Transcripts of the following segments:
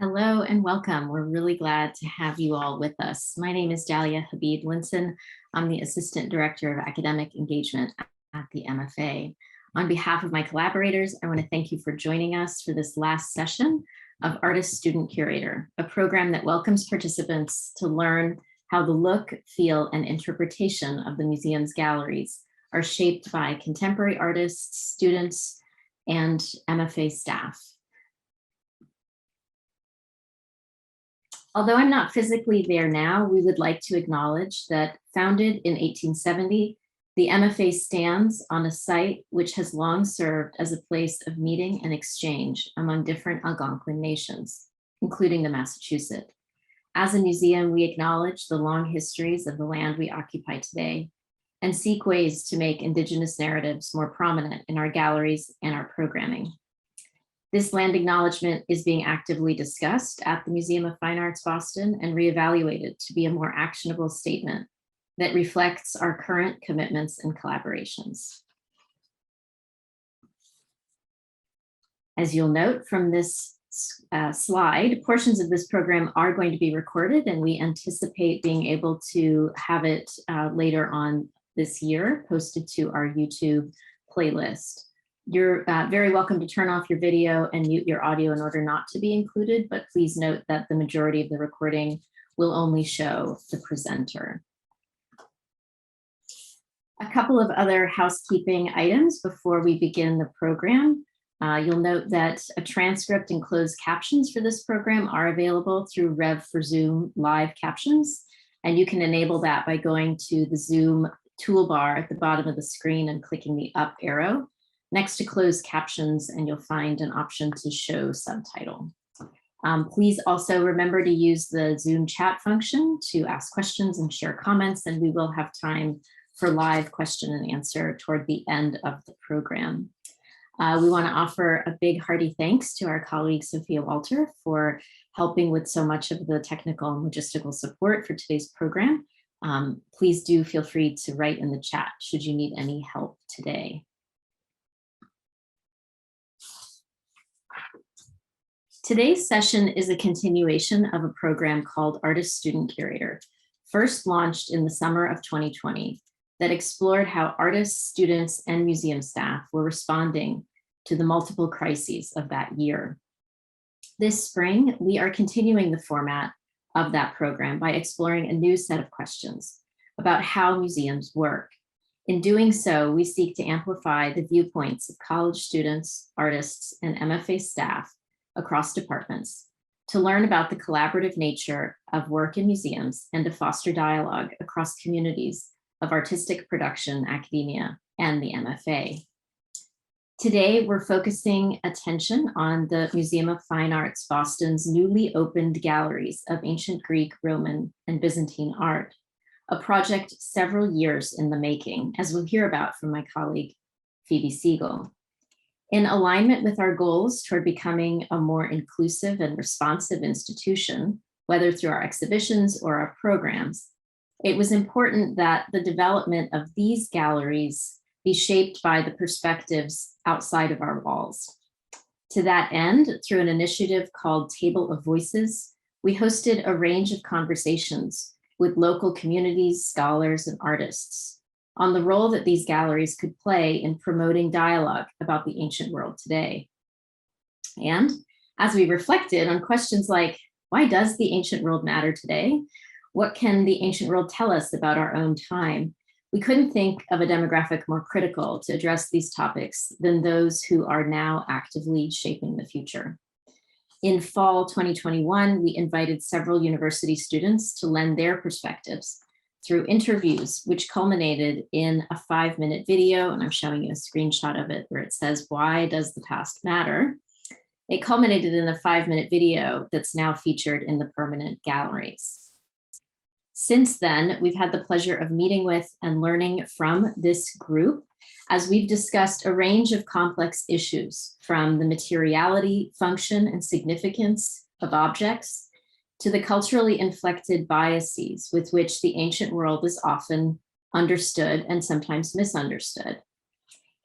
Hello and welcome. We're really glad to have you all with us. My name is Dalia Habib Linssen. I'm the Assistant Director of Academic Engagement at the MFA. On behalf of my collaborators, I want to thank you for joining us for this last session of Artist Student Curator, a program that welcomes participants to learn how the look, feel, and interpretation of the museum's galleries are shaped by contemporary artists, students, and MFA staff. Although I'm not physically there now, we would like to acknowledge that founded in 1870, the MFA stands on a site which has long served as a place of meeting and exchange among different Algonquin nations, including the Massachusetts. As a museum, we acknowledge the long histories of the land we occupy today and seek ways to make Indigenous narratives more prominent in our galleries and our programming. This land acknowledgement is being actively discussed at the Museum of Fine Arts Boston and reevaluated to be a more actionable statement that reflects our current commitments and collaborations. As you'll note from this slide, portions of this program are going to be recorded, and we anticipate being able to have it later on this year posted to our YouTube playlist. You're very welcome to turn off your video and mute your audio in order not to be included, but please note that the majority of the recording will only show the presenter. A couple of other housekeeping items before we begin the program. You'll note that a transcript and closed captions for this program are available through Rev for Zoom live captions, and you can enable that by going to the Zoom toolbar at the bottom of the screen and clicking the up arrow next to closed captions, and you'll find an option to show subtitle. Please also remember to use the Zoom chat function to ask questions and share comments, and we will have time for live question and answer toward the end of the program. We want to offer a big hearty thanks to our colleague Sophia Walter for helping with so much of the technical and logistical support for today's program. Please do feel free to write in the chat should you need any help today. Today's session is a continuation of a program called Artist Student Curator, first launched in the summer of 2020, that explored how artists, students, and museum staff were responding to the multiple crises of that year. This spring, we are continuing the format of that program by exploring a new set of questions about how museums work. In doing so, we seek to amplify the viewpoints of college students, artists, and MFA staff across departments to learn about the collaborative nature of work in museums and to foster dialogue across communities of artistic production, academia, and the MFA. Today, we're focusing attention on the Museum of Fine Arts Boston's newly opened galleries of ancient Greek, Roman, and Byzantine art, a project several years in the making, as we'll hear about from my colleague, Phoebe Segal. In alignment with our goals toward becoming a more inclusive and responsive institution, whether through our exhibitions or our programs, it was important that the development of these galleries be shaped by the perspectives outside of our walls. To that end, through an initiative called Table of Voices, we hosted a range of conversations with local communities, scholars, and artists on the role that these galleries could play in promoting dialogue about the ancient world today. And as we reflected on questions like, why does the ancient world matter today? What can the ancient world tell us about our own time? We couldn't think of a demographic more critical to address these topics than those who are now actively shaping the future. In fall 2021, we invited several university students to lend their perspectives through interviews, which culminated in a 5-minute video, and I'm showing you a screenshot of it where it says, "Why does the past matter?" It culminated in a 5-minute video that's now featured in the permanent galleries. Since then, we've had the pleasure of meeting with and learning from this group as we've discussed a range of complex issues, from the materiality, function, and significance of objects to the culturally inflected biases with which the ancient world is often understood and sometimes misunderstood,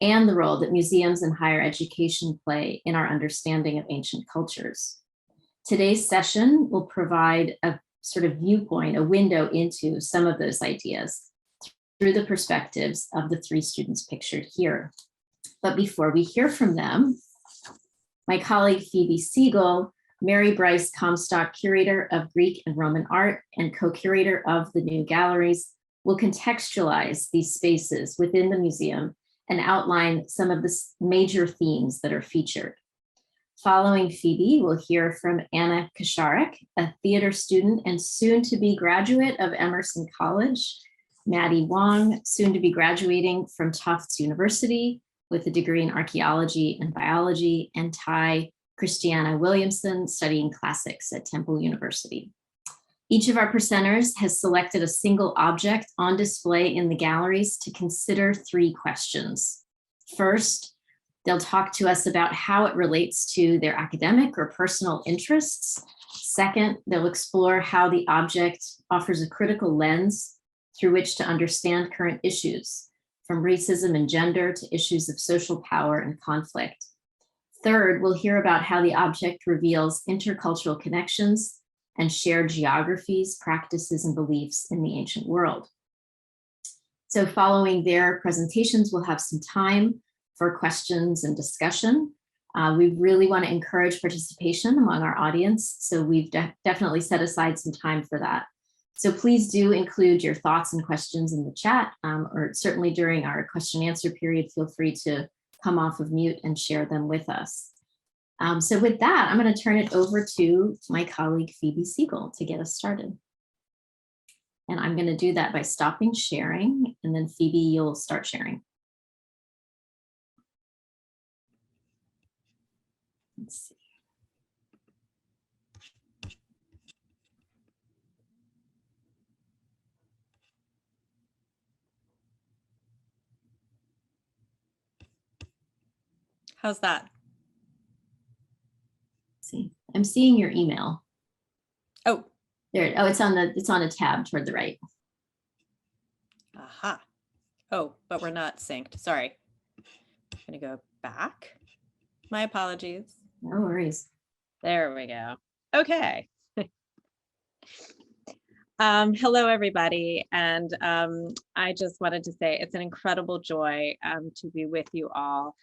and the role that museums and higher education play in our understanding of ancient cultures. Today's session will provide a sort of viewpoint, a window into some of those ideas through the perspectives of the three students pictured here. But before we hear from them, my colleague Phoebe Segal, Mary Bryce Comstock, Curator of Greek and Roman Art and co-curator of the new galleries, will contextualize these spaces within the museum and outline some of the major themes that are featured. Following Phoebe, we'll hear from Anna Kasharek, a theater student and soon to be graduate of Emerson College, Maddie Wong, soon to be graduating from Tufts University with a degree in archaeology and biology, and Ty Christiana Williamson, studying classics at Temple University. Each of our presenters has selected a single object on display in the galleries to consider three questions. First, they'll talk to us about how it relates to their academic or personal interests. Second, they'll explore how the object offers a critical lens through which to understand current issues, from racism and gender to issues of social power and conflict. Third, we'll hear about how the object reveals intercultural connections and shared geographies, practices, and beliefs in the ancient world. So following their presentations, we'll have some time for questions and discussion. We really want to encourage participation among our audience, so we've definitely set aside some time for that. So please do include your thoughts and questions in the chat, or certainly during our question and answer period, feel free to come off of mute and share them with us. So with that, I'm going to turn it over to my colleague Phoebe Segal to get us started. And I'm going to do that by stopping sharing, and then Phoebe, you'll start sharing. Let's see. How's that? Let's see, I'm seeing your email. Oh, there. Oh, it's on a tab toward the right. aha. Oh, but we're not synced. Sorry. I'm gonna go back. My apologies. No worries. There we go. Okay. Hello, everybody. And I just wanted to say it's an incredible joy to be with you all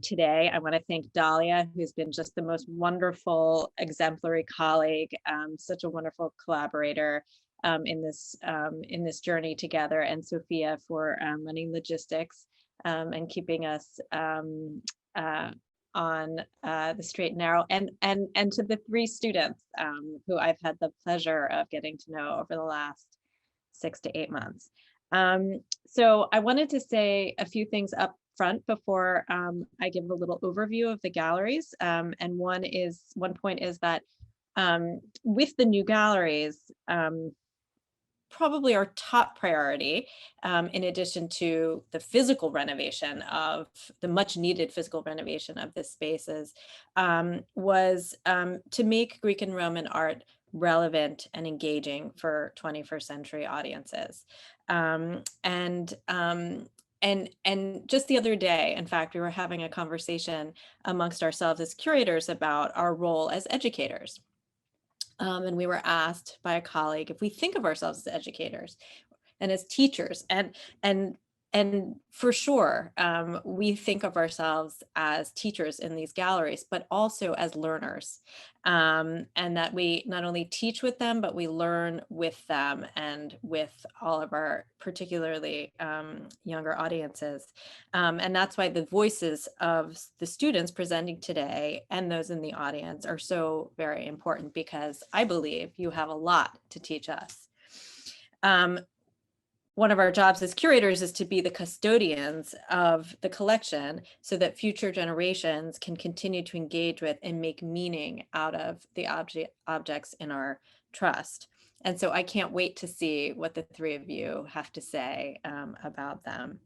today. I want to thank Dalia, who's been just the most wonderful, exemplary colleague, such a wonderful collaborator in this journey together, and Sophia for running logistics and keeping us on the straight and narrow, and to the three students who I've had the pleasure of getting to know over the last 6 to 8 months. So I wanted to say a few things up front before I give a little overview of the galleries. And one point is that with the new galleries, probably our top priority, in addition to the physical renovation of the much needed physical renovation of the spaces, was to make Greek and Roman art relevant and engaging for 21st century audiences. And just the other day, in fact, we were having a conversation amongst ourselves as curators about our role as educators. And we were asked by a colleague if we think of ourselves as educators and as teachers, and for sure, we think of ourselves as teachers in these galleries, but also as learners, and that we not only teach with them, but we learn with them and with all of our particularly younger audiences. And that's why the voices of the students presenting today and those in the audience are so very important, because I believe you have a lot to teach us. One of our jobs as curators is to be the custodians of the collection so that future generations can continue to engage with and make meaning out of the objects in our trust. And so I can't wait to see what the three of you have to say about them.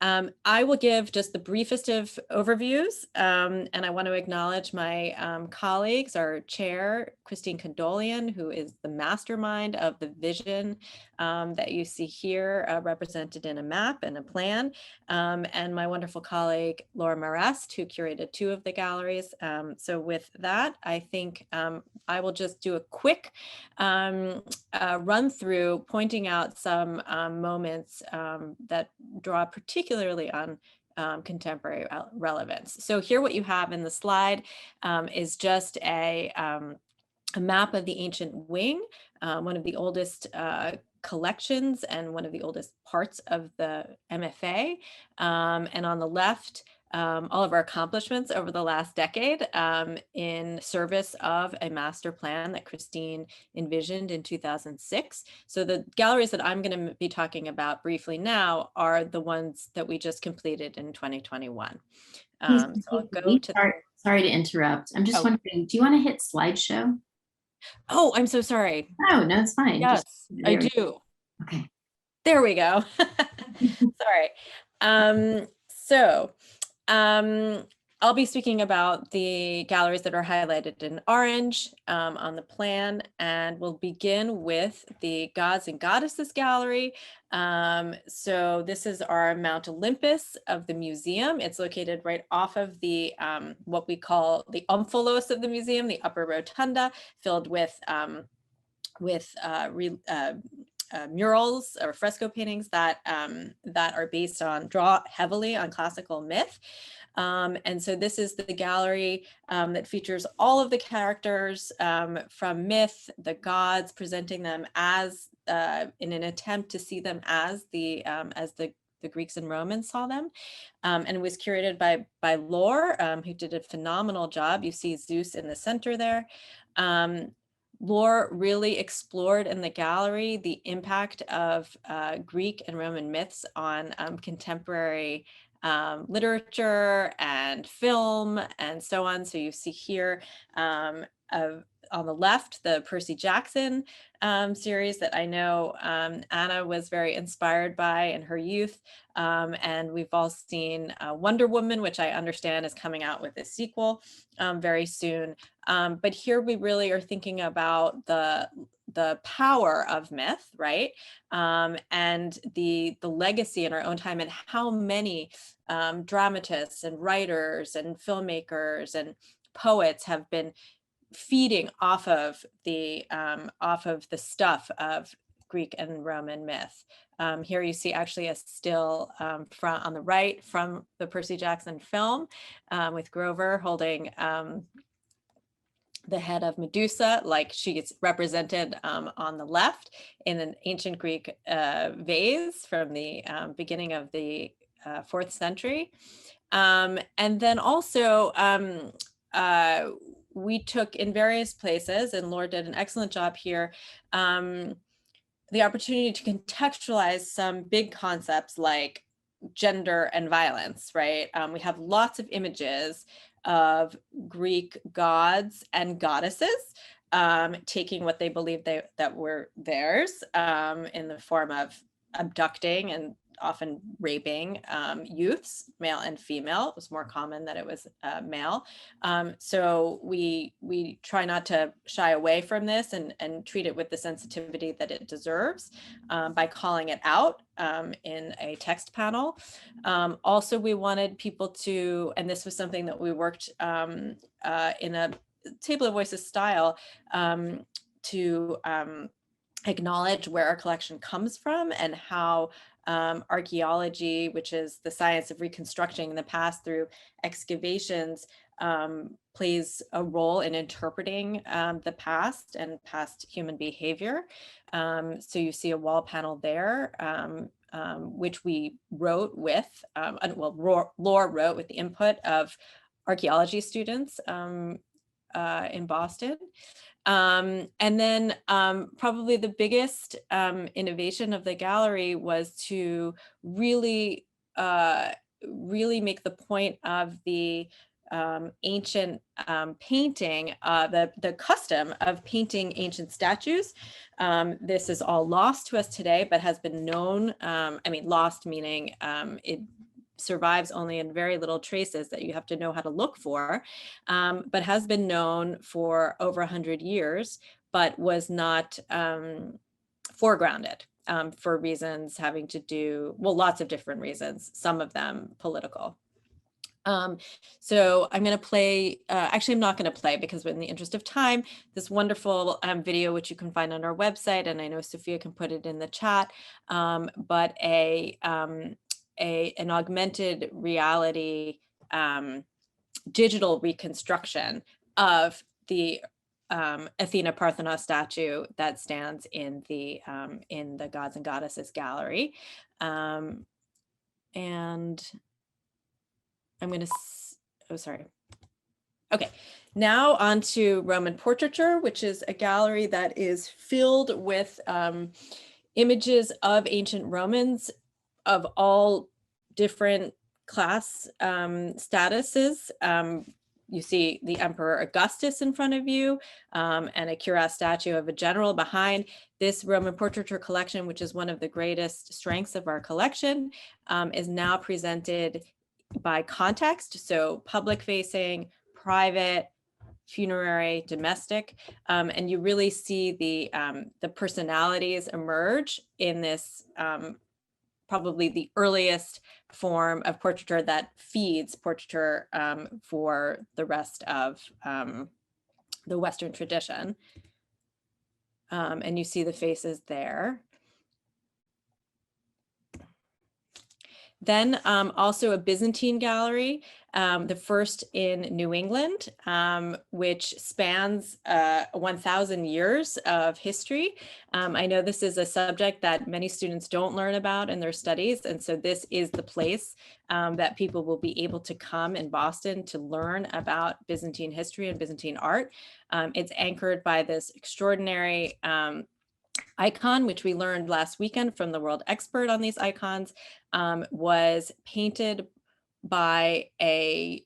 I will give just the briefest of overviews, and I want to acknowledge my colleagues, our chair, Christine Condolian, who is the mastermind of the vision that you see here represented in a map and a plan, and my wonderful colleague Laura Marest, who curated 2 of the galleries. So with that, I think I will just do a quick run through, pointing out some moments that draw particularly on contemporary relevance. So here what you have in the slide is just a map of the ancient wing, one of the oldest collections and one of the oldest parts of the MFA. And on the left, all of our accomplishments over the last decade in service of a master plan that Christine envisioned in 2006. So the galleries that I'm going to be talking about briefly now are the ones that we just completed in 2021. So I'll go to Sorry to interrupt. I'm just wondering, do you want to hit slideshow? Oh, I'm so sorry. Oh, no, it's fine. Yes, I do. Okay. There we go. Sorry. So I'll be speaking about the galleries that are highlighted in orange on the plan, and we'll begin with the Gods and Goddesses Gallery. So this is our Mount Olympus of the museum. It's located right off of the what we call the omphalos of the museum, the upper rotunda, filled with murals or fresco paintings that are based on, draw heavily on classical myth. And so this is the gallery that features all of the characters from myth, the gods, presenting them as in an attempt to see them as the Greeks and Romans saw them. And it was curated by Laure, who did a phenomenal job. You see Zeus in the center there. Laure really explored in the gallery the impact of Greek and Roman myths on contemporary literature and film and so on. So you see here on the left, the Percy Jackson series that I know Anna was very inspired by in her youth. And we've all seen Wonder Woman, which I understand is coming out with a sequel very soon. But here we really are thinking about the power of myth, right? And the legacy in our own time, and how many dramatists and writers and filmmakers and poets have been feeding off of the stuff of Greek and Roman myth. Here you see actually a still from on the right from the Percy Jackson film with Grover holding the head of Medusa, like she gets represented on the left in an ancient Greek vase from the beginning of the 4th century. And then also we took in various places, and Laura did an excellent job here, the opportunity to contextualize some big concepts like gender and violence, right? We have lots of images of Greek gods and goddesses taking what they believed that were theirs in the form of abducting and often raping youths, male and female. It was more common that it was male. So we try not to shy away from this and treat it with the sensitivity that it deserves by calling it out in a text panel. Also, we wanted people to, and this was something that we worked in a Table of Voices style to acknowledge where our collection comes from and how archaeology, which is the science of reconstructing the past through excavations, plays a role in interpreting the past and past human behavior. So you see a wall panel there, which we wrote with, Laura wrote with the input of archaeology students in Boston. And then probably the biggest innovation of the gallery was to really make the point of the ancient painting, the custom of painting ancient statues. This is all lost to us today, but has been known, lost meaning it survives only in very little traces that you have to know how to look for, but has been known for over 100 years, but was not foregrounded. for reasons having to do, well, lots of different reasons, some of them political. So I'm going to play, actually, I'm not going to play because in the interest of time, this wonderful video, which you can find on our website, and I know Sophia can put it in the chat, but an augmented reality digital reconstruction of the Athena Parthenos statue that stands in the Gods and Goddesses gallery. And I'm going to, oh, sorry. Okay, now on to Roman portraiture, which is a gallery that is filled with images of ancient Romans of all different class statuses. You see the Emperor Augustus in front of you, and a cuirass statue of a general behind. This Roman portraiture collection, which is one of the greatest strengths of our collection, is now presented by context, so public facing, private, funerary, domestic, and you really see the personalities emerge in this probably the earliest form of portraiture that feeds portraiture for the rest of the Western tradition. And you see the faces there. Then also a Byzantine gallery, the first in New England, which spans 1,000 years of history. I know this is a subject that many students don't learn about in their studies, and so this is the place that people will be able to come in Boston to learn about Byzantine history and Byzantine art. It's anchored by this extraordinary icon, which we learned last weekend from the world expert on these icons, was painted by a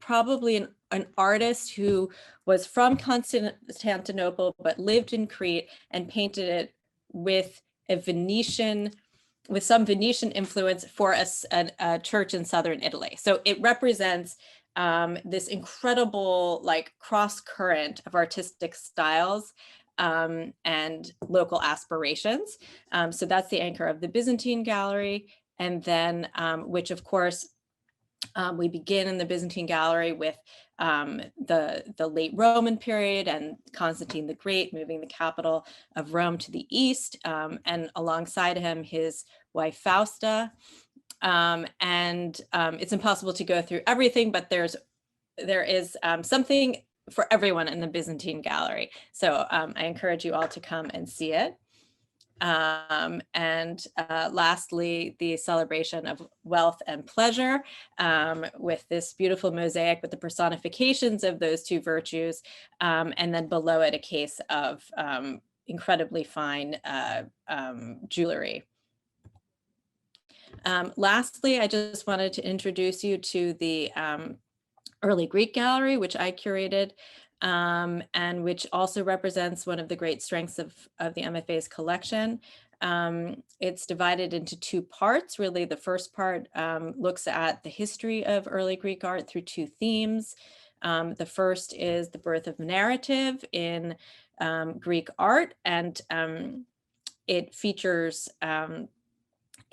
probably an artist who was from Constantinople but lived in Crete and painted it with some Venetian influence for a church in southern Italy. So it represents this incredible like cross current of artistic styles and local aspirations. So that's the anchor of the Byzantine gallery. And then, which of course, we begin in the Byzantine gallery with the late Roman period and Constantine the Great moving the capital of Rome to the east, and alongside him, his wife Fausta. And it's impossible to go through everything, but there is something for everyone in the Byzantine gallery. So I encourage you all to come and see it. And lastly, the celebration of wealth and pleasure with this beautiful mosaic with the personifications of those two virtues. And then below it, a case of incredibly fine jewelry. Lastly, I just wanted to introduce you to the Early Greek Gallery, which I curated, and which also represents one of the great strengths of the MFA's collection. It's divided into two parts. Really, the first part looks at the history of early Greek art through two themes. The first is the birth of narrative in Greek art, and it features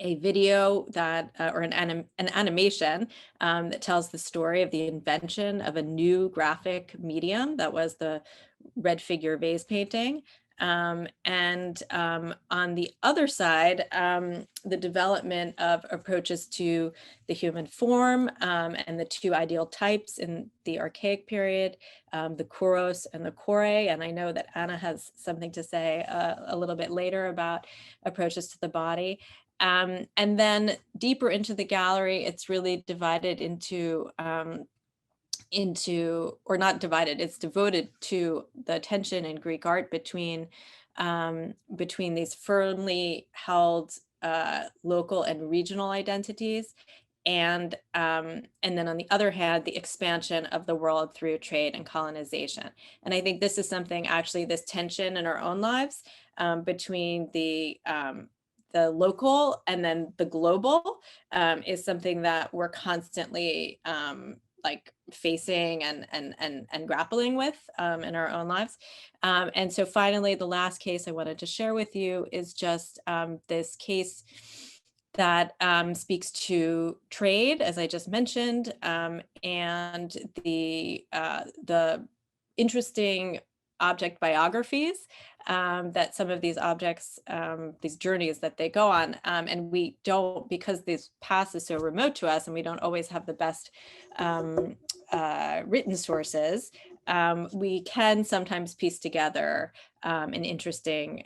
a video that, or an animation that tells the story of the invention of a new graphic medium that was the red figure vase painting. And on the other side, the development of approaches to the human form and the two ideal types in the archaic period, the kuros and the kore. And I know that Anna has something to say a little bit later about approaches to the body. And then deeper into the gallery, it's really divided into, or not divided, it's devoted to the tension in Greek art between these firmly held local and regional identities, and then on the other hand, the expansion of the world through trade and colonization. And I think this is something, actually, this tension in our own lives between the local and then the global is something that we're constantly like facing and grappling with in our own lives. And so finally, the last case I wanted to share with you is just this case that speaks to trade, as I just mentioned, and the interesting object biographies that some of these objects, these journeys that they go on. And we don't, because this past is so remote to us and we don't always have the best written sources, we can sometimes piece together an interesting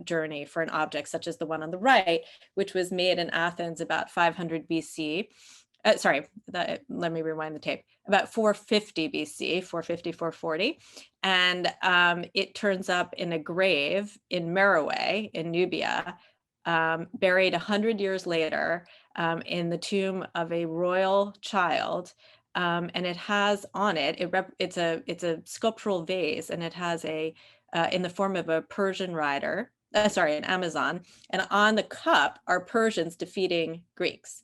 journey for an object such as the one on the right, which was made in Athens about 500 BC. Let me rewind the tape. About 450 BC, 450, 440. And it turns up in a grave in Meroe in Nubia, buried 100 years later in the tomb of a royal child. And it has on it, it's a sculptural vase, and it has in the form of a Persian rider, an Amazon, and on the cup are Persians defeating Greeks.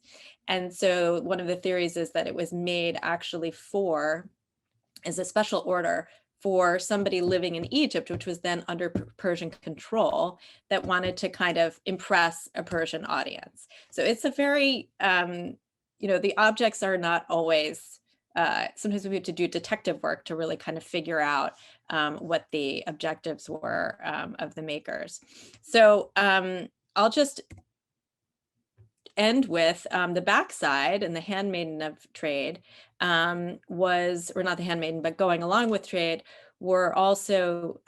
And so one of the theories is that it was made actually as a special order for somebody living in Egypt, which was then under Persian control, that wanted to kind of impress a Persian audience. So it's a very, the objects are not always, sometimes we have to do detective work to really kind of figure out what the objectives were of the makers. So I'll just end with the backside, and the handmaiden of trade was, or not the handmaiden, but going along with trade, were also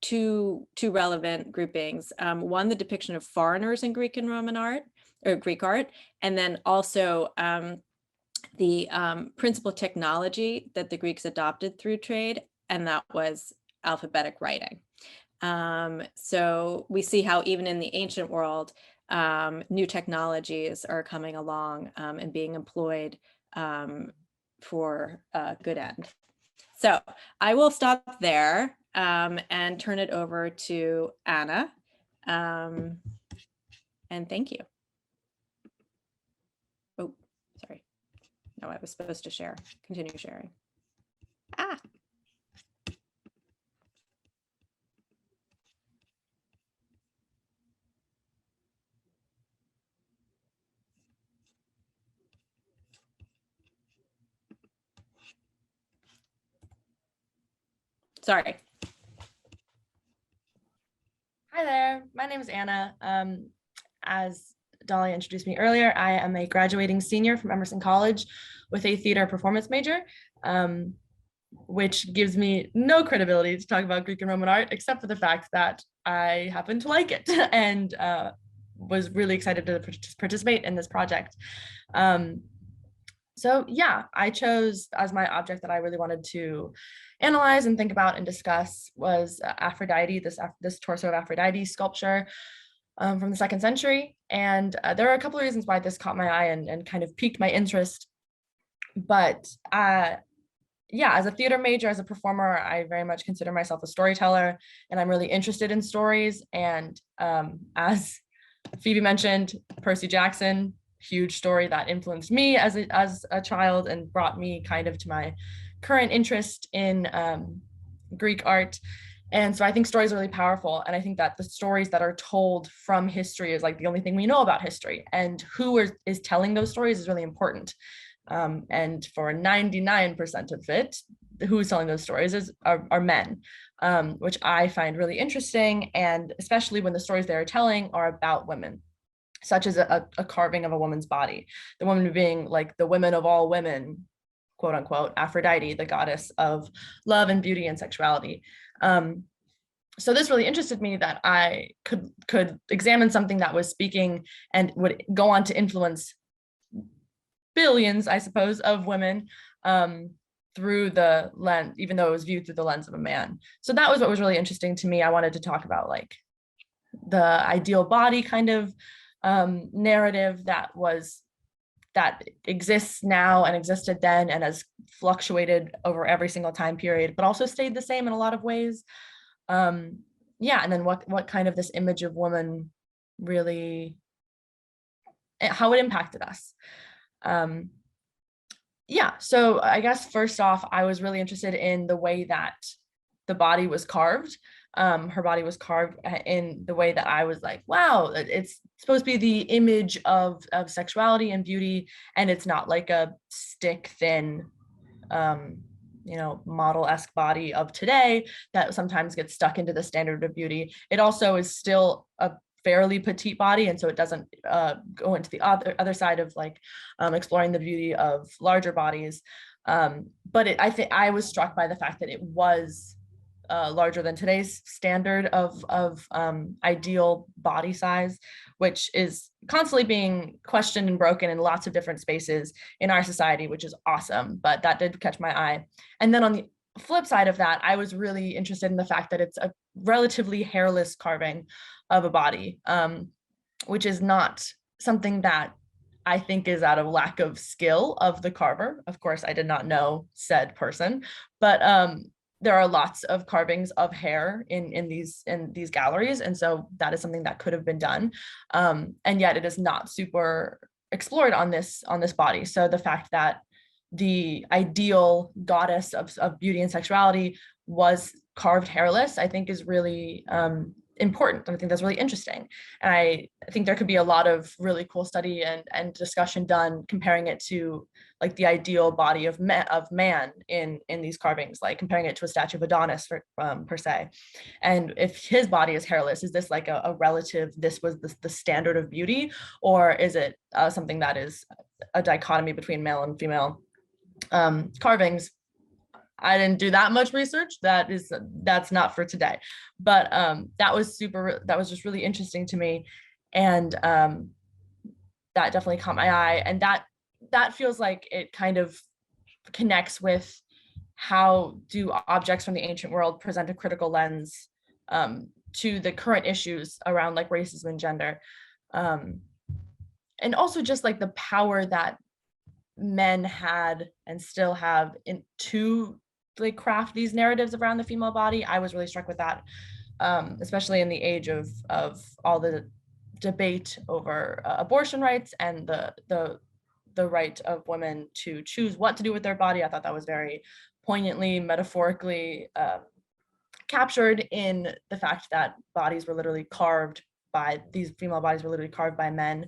two relevant groupings. One, the depiction of foreigners in Greek and Roman art, or Greek art, and then also the principal technology that the Greeks adopted through trade, and that was alphabetic writing. So we see how even in the ancient world, new technologies are coming along and being employed for a good end. So I will stop there and turn it over to Anna. And thank you. Oh, sorry. No, I was supposed to share. Continue sharing. Sorry. Hi there, my name is Anna. As Dalia introduced me earlier, I am a graduating senior from Emerson College with a theater performance major, which gives me no credibility to talk about Greek and Roman art, except for the fact that I happen to like it and was really excited to participate in this project. So yeah, I chose as my object that I really wanted to analyze and think about and discuss was Aphrodite, this torso of Aphrodite sculpture from the 2nd century. And there are a couple of reasons why this caught my eye and kind of piqued my interest. But yeah, as a theater major, as a performer, I very much consider myself a storyteller, and I'm really interested in stories. And as Phoebe mentioned, Percy Jackson, huge story that influenced me as a child and brought me kind of to my current interest in Greek art. And so I think stories are really powerful. And I think that the stories that are told from history is like the only thing we know about history, and who is telling those stories is really important. And for 99% of it, who's telling those stories are men, which I find really interesting. And especially when the stories they are telling are about women, such as a carving of a woman's body, the woman being like the women of all women, quote unquote, Aphrodite, the goddess of love and beauty and sexuality. So this really interested me that I could examine something that was speaking and would go on to influence billions, I suppose, of women through the lens, even though it was viewed through the lens of a man. So that was what was really interesting to me. I wanted to talk about like the ideal body kind of narrative that exists now and existed then and has fluctuated over every single time period, but also stayed the same in a lot of ways. Yeah, and then what kind of this image of woman really, how it impacted us. Yeah, so I guess first off, I was really interested in the way that the body was carved. Her body was carved in the way that I was like, wow, it's supposed to be the image of sexuality and beauty, and it's not like a stick thin, model-esque body of today that sometimes gets stuck into the standard of beauty. It also is still a fairly petite body, and so it doesn't go into the other side of like exploring the beauty of larger bodies. But I think I was struck by the fact that it was larger than today's standard of ideal body size, which is constantly being questioned and broken in lots of different spaces in our society, which is awesome. But that did catch my eye. And then on the flip side of that, I was really interested in the fact that it's a relatively hairless carving of a body, which is not something that I think is out of lack of skill of the carver. Of course, I did not know said person, but there are lots of carvings of hair in these galleries, and so that is something that could have been done, and yet it is not super explored on this body. So the fact that the ideal goddess of beauty and sexuality was carved hairless, I think is really important. I think that's really interesting. And I think there could be a lot of really cool study and discussion done comparing it to like the ideal body of man in these carvings, like comparing it to a statue of Adonis per se. And if his body is hairless, is this like a relative, this was the standard of beauty, or is it something that is a dichotomy between male and female carvings? I didn't do that much research. That's not for today, but that was just really interesting to me, and that definitely caught my eye, and that feels like it kind of connects with how do objects from the ancient world present a critical lens to the current issues around like racism and gender, and also just like the power that men had and still have to like craft these narratives around the female body. I was really struck with that, especially in the age of all the debate over abortion rights and the right of women to choose what to do with their body. I thought that was very poignantly, metaphorically captured in the fact that these female bodies were literally carved by men,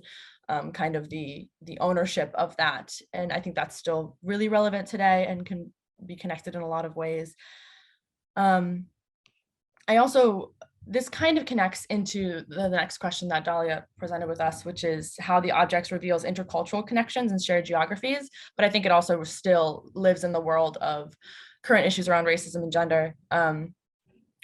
kind of the ownership of that. And I think that's still really relevant today and can be connected in a lot of ways. This kind of connects into the next question that Dalia presented with us, which is how the objects reveals intercultural connections and shared geographies. But I think it also still lives in the world of current issues around racism and gender,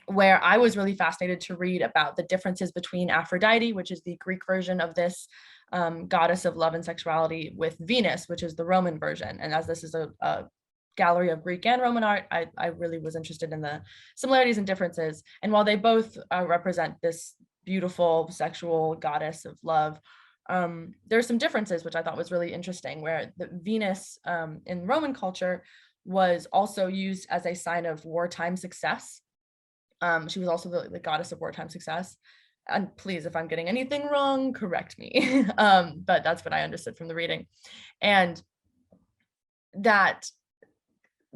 where I was really fascinated to read about the differences between Aphrodite, which is the Greek version of this goddess of love and sexuality, with Venus, which is the Roman version. And as this is a gallery of Greek and Roman art, I really was interested in the similarities and differences. And while they both represent this beautiful sexual goddess of love, there's some differences, which I thought was really interesting, where the Venus in Roman culture was also used as a sign of wartime success. She was also the goddess of wartime success. And please, if I'm getting anything wrong, correct me. But that's what I understood from the reading. And that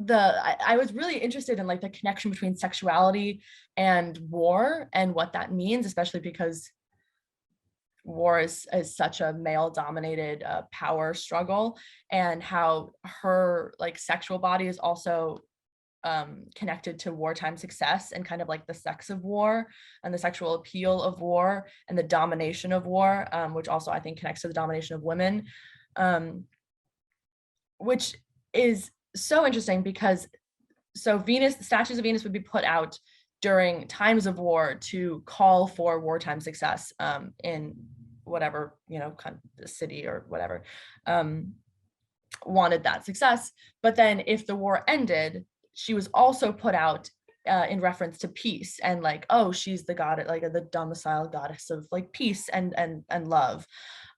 I was really interested in like the connection between sexuality and war and what that means, especially because war is such a male dominated power struggle, and how her like sexual body is also connected to wartime success and kind of like the sex of war and the sexual appeal of war and the domination of war, which also I think connects to the domination of women, which is so interesting because statues of Venus would be put out during times of war to call for wartime success in whatever, kind of the city or whatever wanted that success. But then if the war ended, she was also put out in reference to peace and like, oh, she's the goddess, like the domicile goddess of like peace and love.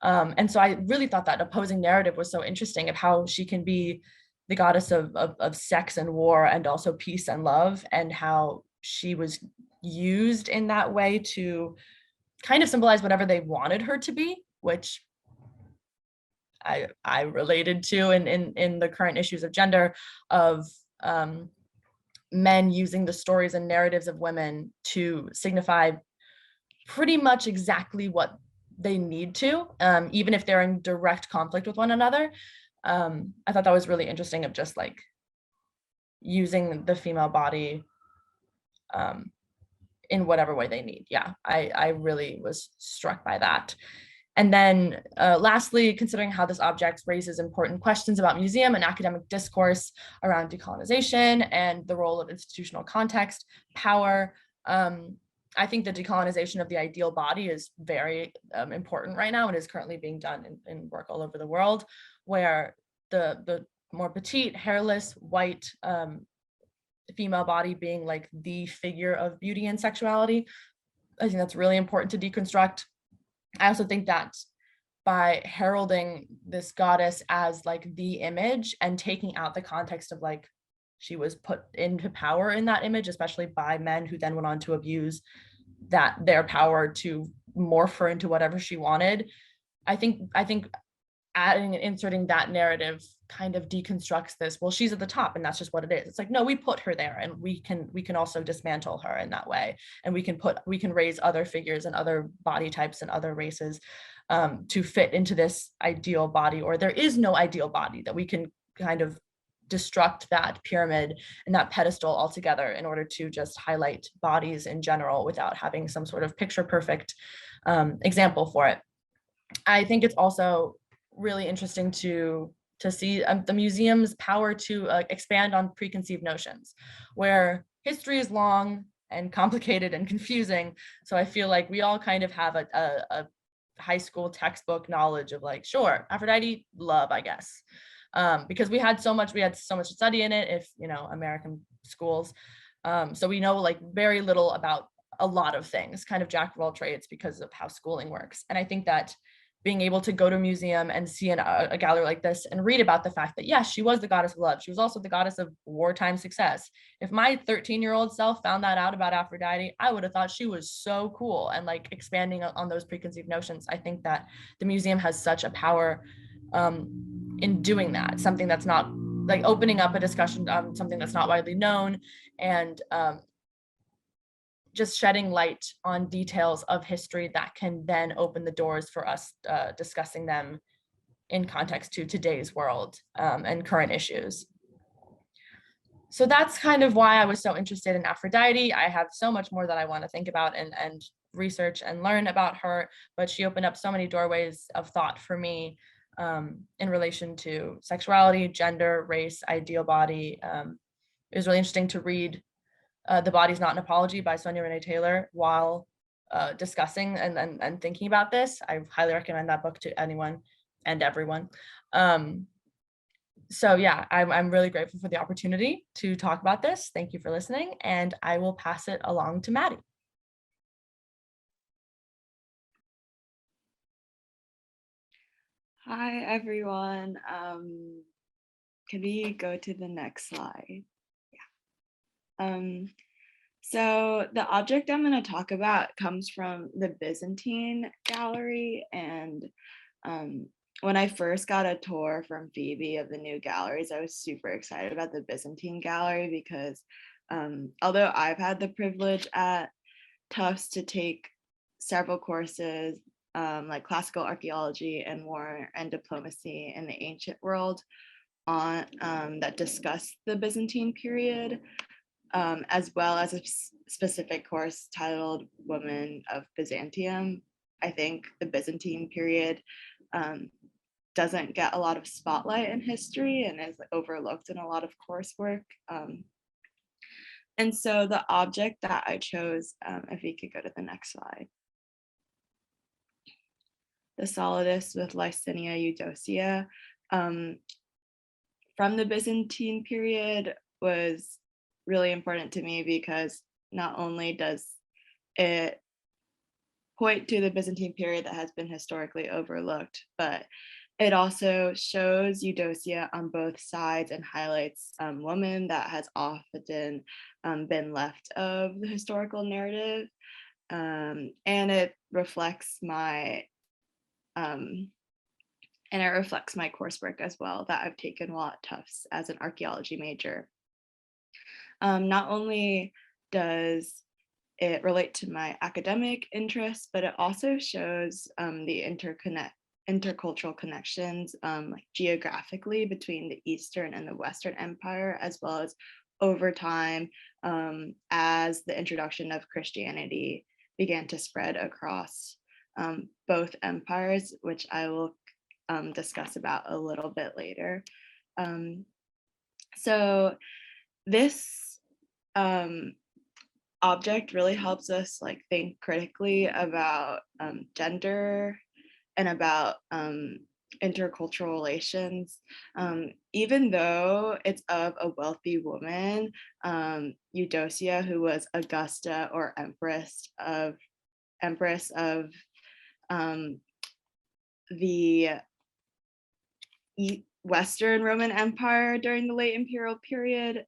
And so I really thought that opposing narrative was so interesting of how she can be the goddess of sex and war and also peace and love, and how she was used in that way to kind of symbolize whatever they wanted her to be, which I related to in the current issues of gender, of men using the stories and narratives of women to signify pretty much exactly what they need to, even if they're in direct conflict with one another. I thought that was really interesting, of just like using the female body in whatever way they need. Yeah, I really was struck by that. And then lastly, considering how this object raises important questions about museum and academic discourse around decolonization and the role of institutional context, power. I think the decolonization of the ideal body is very important right now, and is currently being done in work all over the world, where the more petite, hairless, white female body being like the figure of beauty and sexuality. I think that's really important to deconstruct. I also think that by heralding this goddess as like the image and taking out the context of like she was put into power in that image, especially by men who then went on to abuse their power to morph her into whatever she wanted. I think adding and inserting that narrative kind of deconstructs this. Well, she's at the top and that's just what it is. It's like, no, we put her there, and we can also dismantle her in that way. And we can raise other figures and other body types and other races to fit into this ideal body, or there is no ideal body, that we can kind of destruct that pyramid and that pedestal altogether in order to just highlight bodies in general without having some sort of picture perfect example for it. I think it's also really interesting to see the museum's power to expand on preconceived notions, where history is long and complicated and confusing. So I feel like we all kind of have a high school textbook knowledge of like, sure, Aphrodite, love, I guess, because we had so much to study in it, if you know, American schools. So we know like very little about a lot of things, kind of jack of all trades because of how schooling works. And I think that being able to go to a museum and see a gallery like this and read about the fact that, yes, she was the goddess of love. She was also the goddess of wartime success. If my 13-year-old self found that out about Aphrodite, I would have thought she was so cool. And like expanding on those preconceived notions, I think that the museum has such a power in doing that, something that's not like opening up a discussion on something that's not widely known, and just shedding light on details of history that can then open the doors for us discussing them in context to today's world and current issues. So that's kind of why I was so interested in Aphrodite. I have so much more that I want to think about and research and learn about her, but she opened up so many doorways of thought for me in relation to sexuality, gender, race, ideal body. It was really interesting to read The Body's Not an Apology by Sonia Renee Taylor while discussing and thinking about this. I highly recommend that book to anyone and everyone. So yeah, I'm really grateful for the opportunity to talk about this. Thank you for listening, and I will pass it along to Maddie. Hi, everyone. Can we go to the next slide? Yeah. So the object I'm going to talk about comes from the Byzantine gallery. And when I first got a tour from Phoebe of the new galleries, I was super excited about the Byzantine gallery because although I've had the privilege at Tufts to take several courses like classical archaeology and war and diplomacy in the ancient world on that discuss the Byzantine period, as well as a specific course titled Women of Byzantium. I think the Byzantine period doesn't get a lot of spotlight in history and is overlooked in a lot of coursework. And so the object that I chose, if we could go to the next slide, the Solidus with Licinia Eudocia from the Byzantine period was really important to me because not only does it point to the Byzantine period that has been historically overlooked, but it also shows Eudocia on both sides and highlights women that has often been left of the historical narrative. And it reflects my And it reflects my coursework as well that I've taken while at Tufts as an archaeology major. Not only does it relate to my academic interests, but it also shows the intercultural connections like geographically between the Eastern and the Western Empire, as well as over time as the introduction of Christianity began to spread across both empires, which I will discuss about a little bit later. So this object really helps us like think critically about gender and about intercultural relations. Even though it's of a wealthy woman, Eudocia, who was Augusta or Empress of the Western Roman Empire during the late imperial period.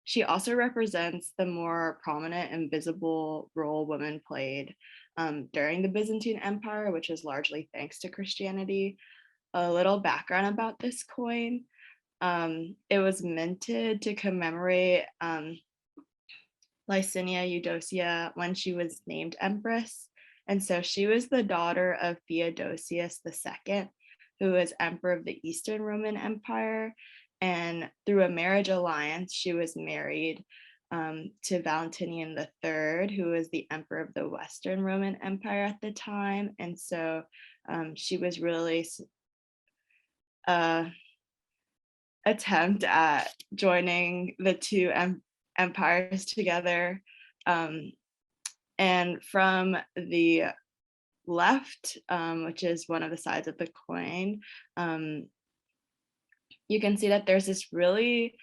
She also represents the more prominent and visible role women played during the Byzantine Empire, which is largely thanks to Christianity. A little background about this coin. It was minted to commemorate Licinia Eudocia when she was named empress. And so she was the daughter of Theodosius II, who was emperor of the Eastern Roman Empire. And through a marriage alliance, she was married to Valentinian III, who was the emperor of the Western Roman Empire at the time. And so she was really attempt at joining the two empires together. And from the left, which is one of the sides of the coin, you can see that there's this really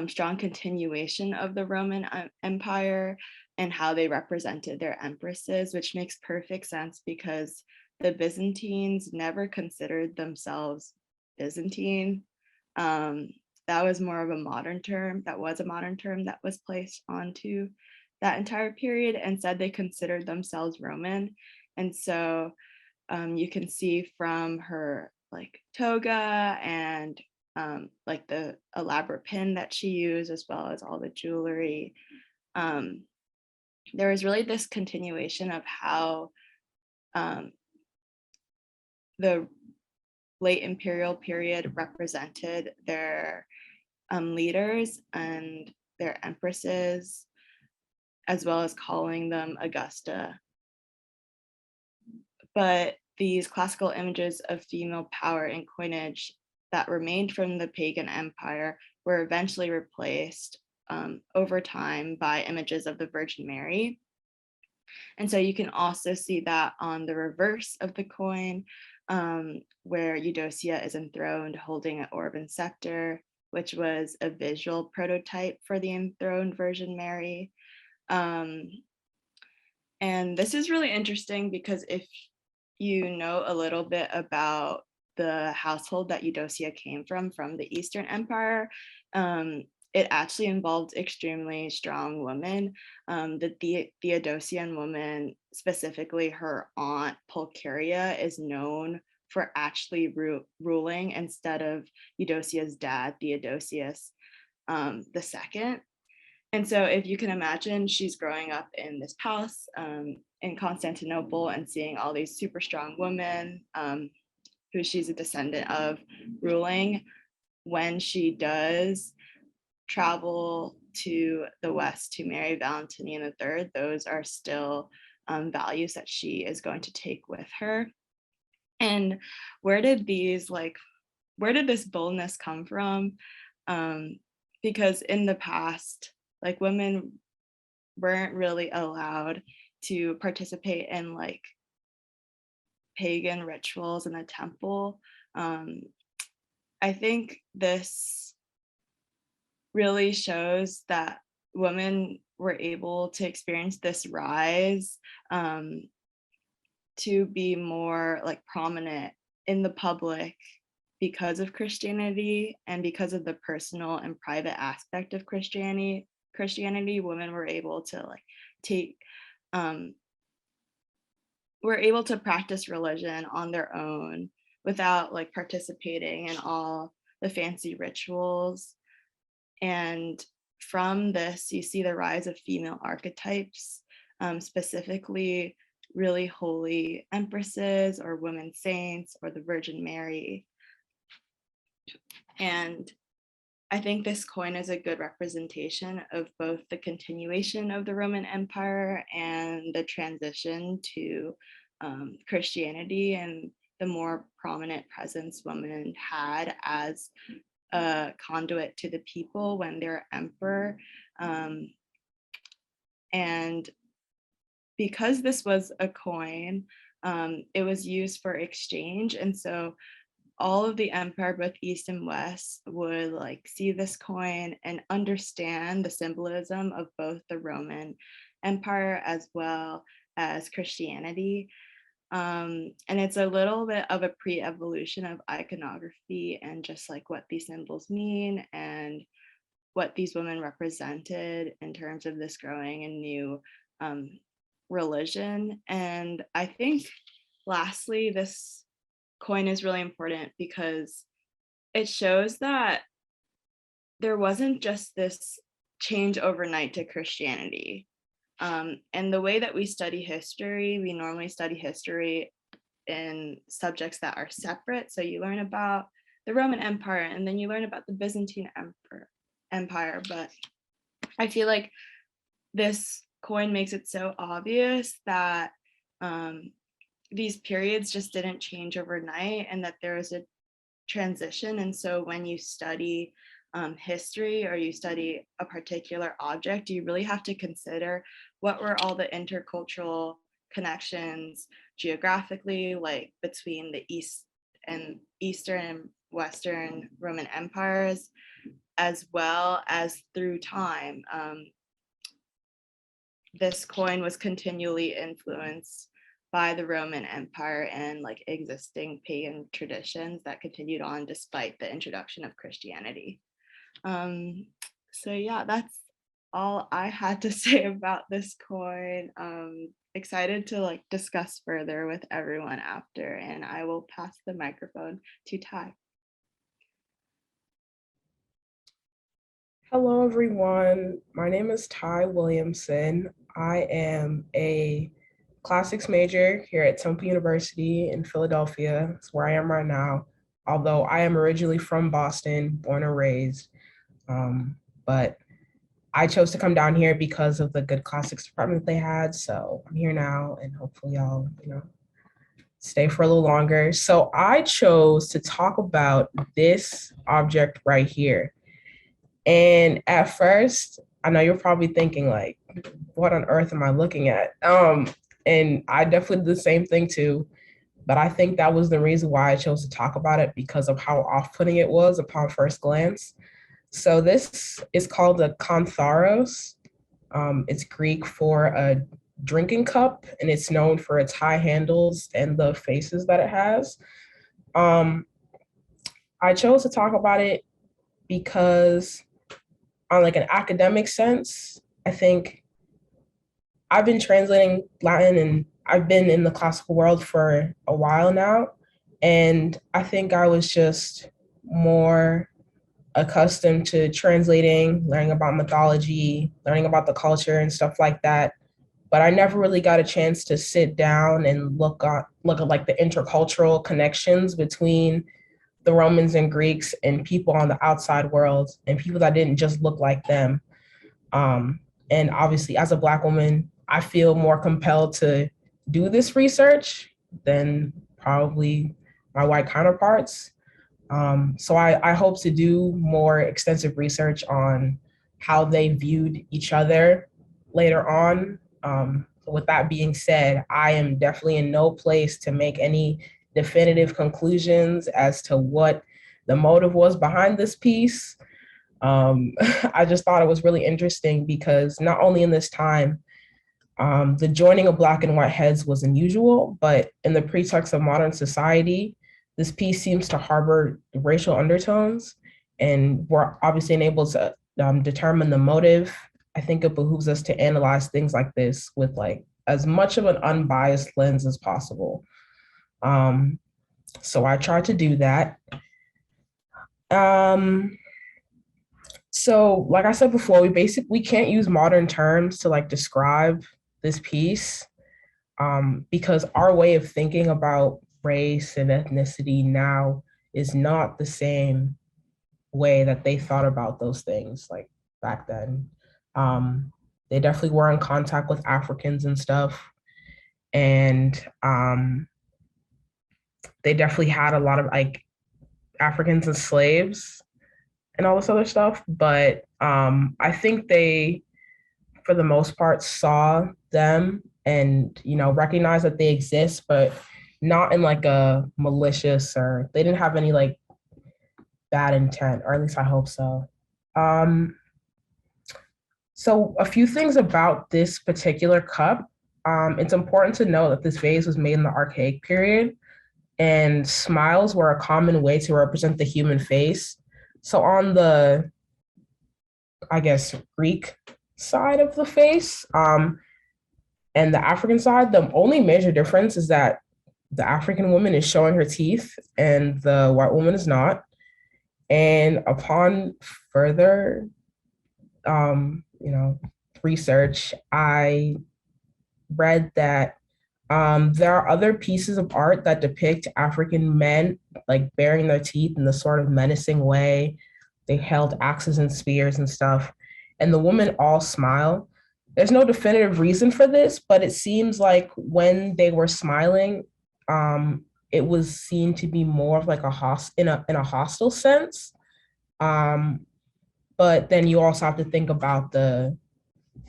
strong continuation of the Roman Empire and how they represented their empresses, which makes perfect sense because the Byzantines never considered themselves Byzantine. That was more of a modern term. That was a modern term that was placed onto that entire period, and said they considered themselves Roman. And so you can see from her like toga and like the elaborate pin that she used, as well as all the jewelry. There was really this continuation of how the late imperial period represented their leaders and their empresses, as well as calling them Augusta. But these classical images of female power in coinage that remained from the pagan empire were eventually replaced over time by images of the Virgin Mary. And so you can also see that on the reverse of the coin, where Eudocia is enthroned holding an orb and scepter, which was a visual prototype for the enthroned Virgin Mary. And this is really interesting because if you know a little bit about the household that Eudocia came from the Eastern Empire, it actually involved extremely strong women. The Theodosian woman, specifically her aunt Pulcheria, is known for actually ruling instead of Eudocia's dad, Theodosius II. And so if you can imagine, she's growing up in this palace in Constantinople and seeing all these super strong women who she's a descendant of ruling. When she does travel to the West to marry Valentinian III, those are still values that she is going to take with her. And where did this boldness come from? Because in the past, like, women weren't really allowed to participate in like pagan rituals in the temple. I think this really shows that women were able to experience this rise to be more like prominent in the public because of Christianity and because of the personal and private aspect of Christianity. Women were able to like take were able to practice religion on their own without like participating in all the fancy rituals. And from this, you see the rise of female archetypes, specifically really holy empresses or women saints or the Virgin Mary. And I think this coin is a good representation of both the continuation of the Roman Empire and the transition to Christianity and the more prominent presence women had as a conduit to the people when they're emperor. And because this was a coin, it was used for exchange. And so all of the empire, both East and West, would like see this coin and understand the symbolism of both the Roman Empire as well as Christianity. And it's a little bit of a pre-evolution of iconography and just like what these symbols mean and what these women represented in terms of this growing and new religion. And I think lastly, this coin is really important because it shows that there wasn't just this change overnight to Christianity. And the way that we study history, we normally study history in subjects that are separate. So you learn about the Roman Empire and then you learn about the Byzantine Empire. But I feel like this coin makes it so obvious that these periods just didn't change overnight and that there was a transition. And so when you study history or you study a particular object, you really have to consider what were all the intercultural connections geographically, like between the Eastern and Western Roman empires, as well as through time. This coin was continually influenced by the Roman Empire and like existing pagan traditions that continued on despite the introduction of Christianity. So yeah, that's all I had to say about this coin. Excited to like discuss further with everyone after, and I will pass the microphone to Ty. Hello, everyone. My name is Ty Williamson. I am a classics major here at Temple University in Philadelphia. That's where I am right now, although I am originally from Boston, born and raised. But I chose to come down here because of the good classics department they had. So I'm here now and hopefully I'll, stay for a little longer. So I chose to talk about this object right here. And at first, I know you're probably thinking like, what on earth am I looking at? And I definitely did the same thing too. But I think that was the reason why I chose to talk about it, because of how off-putting it was upon first glance. So this is called a kantharos. It's Greek for a drinking cup, and it's known for its high handles and the faces that it has. I chose to talk about it because on like an academic sense, I think I've been translating Latin and I've been in the classical world for a while now. And I think I was just more accustomed to translating, learning about mythology, learning about the culture and stuff like that. But I never really got a chance to sit down and look at like the intercultural connections between the Romans and Greeks and people on the outside world and people that didn't just look like them. And obviously, as a Black woman, I feel more compelled to do this research than probably my white counterparts. So I hope to do more extensive research on how they viewed each other later on. With that being said, I am definitely in no place to make any definitive conclusions as to what the motive was behind this piece. I just thought it was really interesting because not only in this time, the joining of Black and white heads was unusual, but in the pretext of modern society, this piece seems to harbor racial undertones, and we're obviously unable to determine the motive. I think it behooves us to analyze things like this with like as much of an unbiased lens as possible. So I tried to do that. So like I said before, we can't use modern terms to like describe this piece, because our way of thinking about race and ethnicity now is not the same way that they thought about those things like back then. They definitely were in contact with Africans and stuff. And they definitely had a lot of like Africans as slaves and all this other stuff. But I think they, for the most part, saw them and, you know, recognized that they exist, but not in like a malicious, or they didn't have any like bad intent, or at least I hope so. So a few things about this particular cup. It's important to know that this vase was made in the Archaic period, and smiles were a common way to represent the human face. So on the, I guess, Greek side of the face, and the African side, the only major difference is that the African woman is showing her teeth and the white woman is not. And upon further, research, I read that there are other pieces of art that depict African men like baring their teeth in the sort of menacing way. They held axes and spears and stuff, and the women all smile. There's no definitive reason for this, but it seems like when they were smiling, it was seen to be more of like in a hostile sense. But then you also have to think about the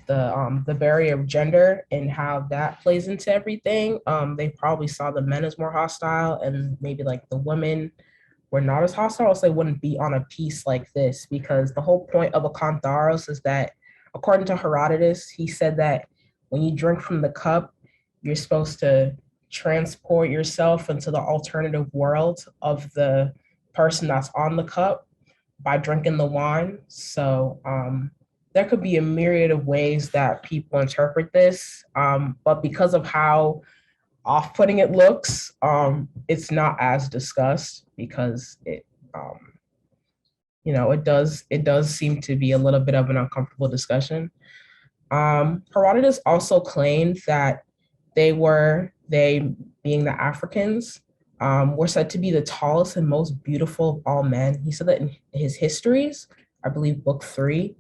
barrier of gender and how that plays into everything. They probably saw the men as more hostile, and maybe like the women were not as hostile, else they wouldn't be on a piece like this, because the whole point of a kantharos is that, according to Herodotus, he said that when you drink from the cup, you're supposed to transport yourself into the alternative world of the person that's on the cup by drinking the wine. So there could be a myriad of ways that people interpret this, but because of how off-putting it looks, it's not as discussed, because it does seem to be a little bit of an uncomfortable discussion. Herodotus also claimed that they being the Africans, were said to be the tallest and most beautiful of all men. He said that in his histories, I believe book 3.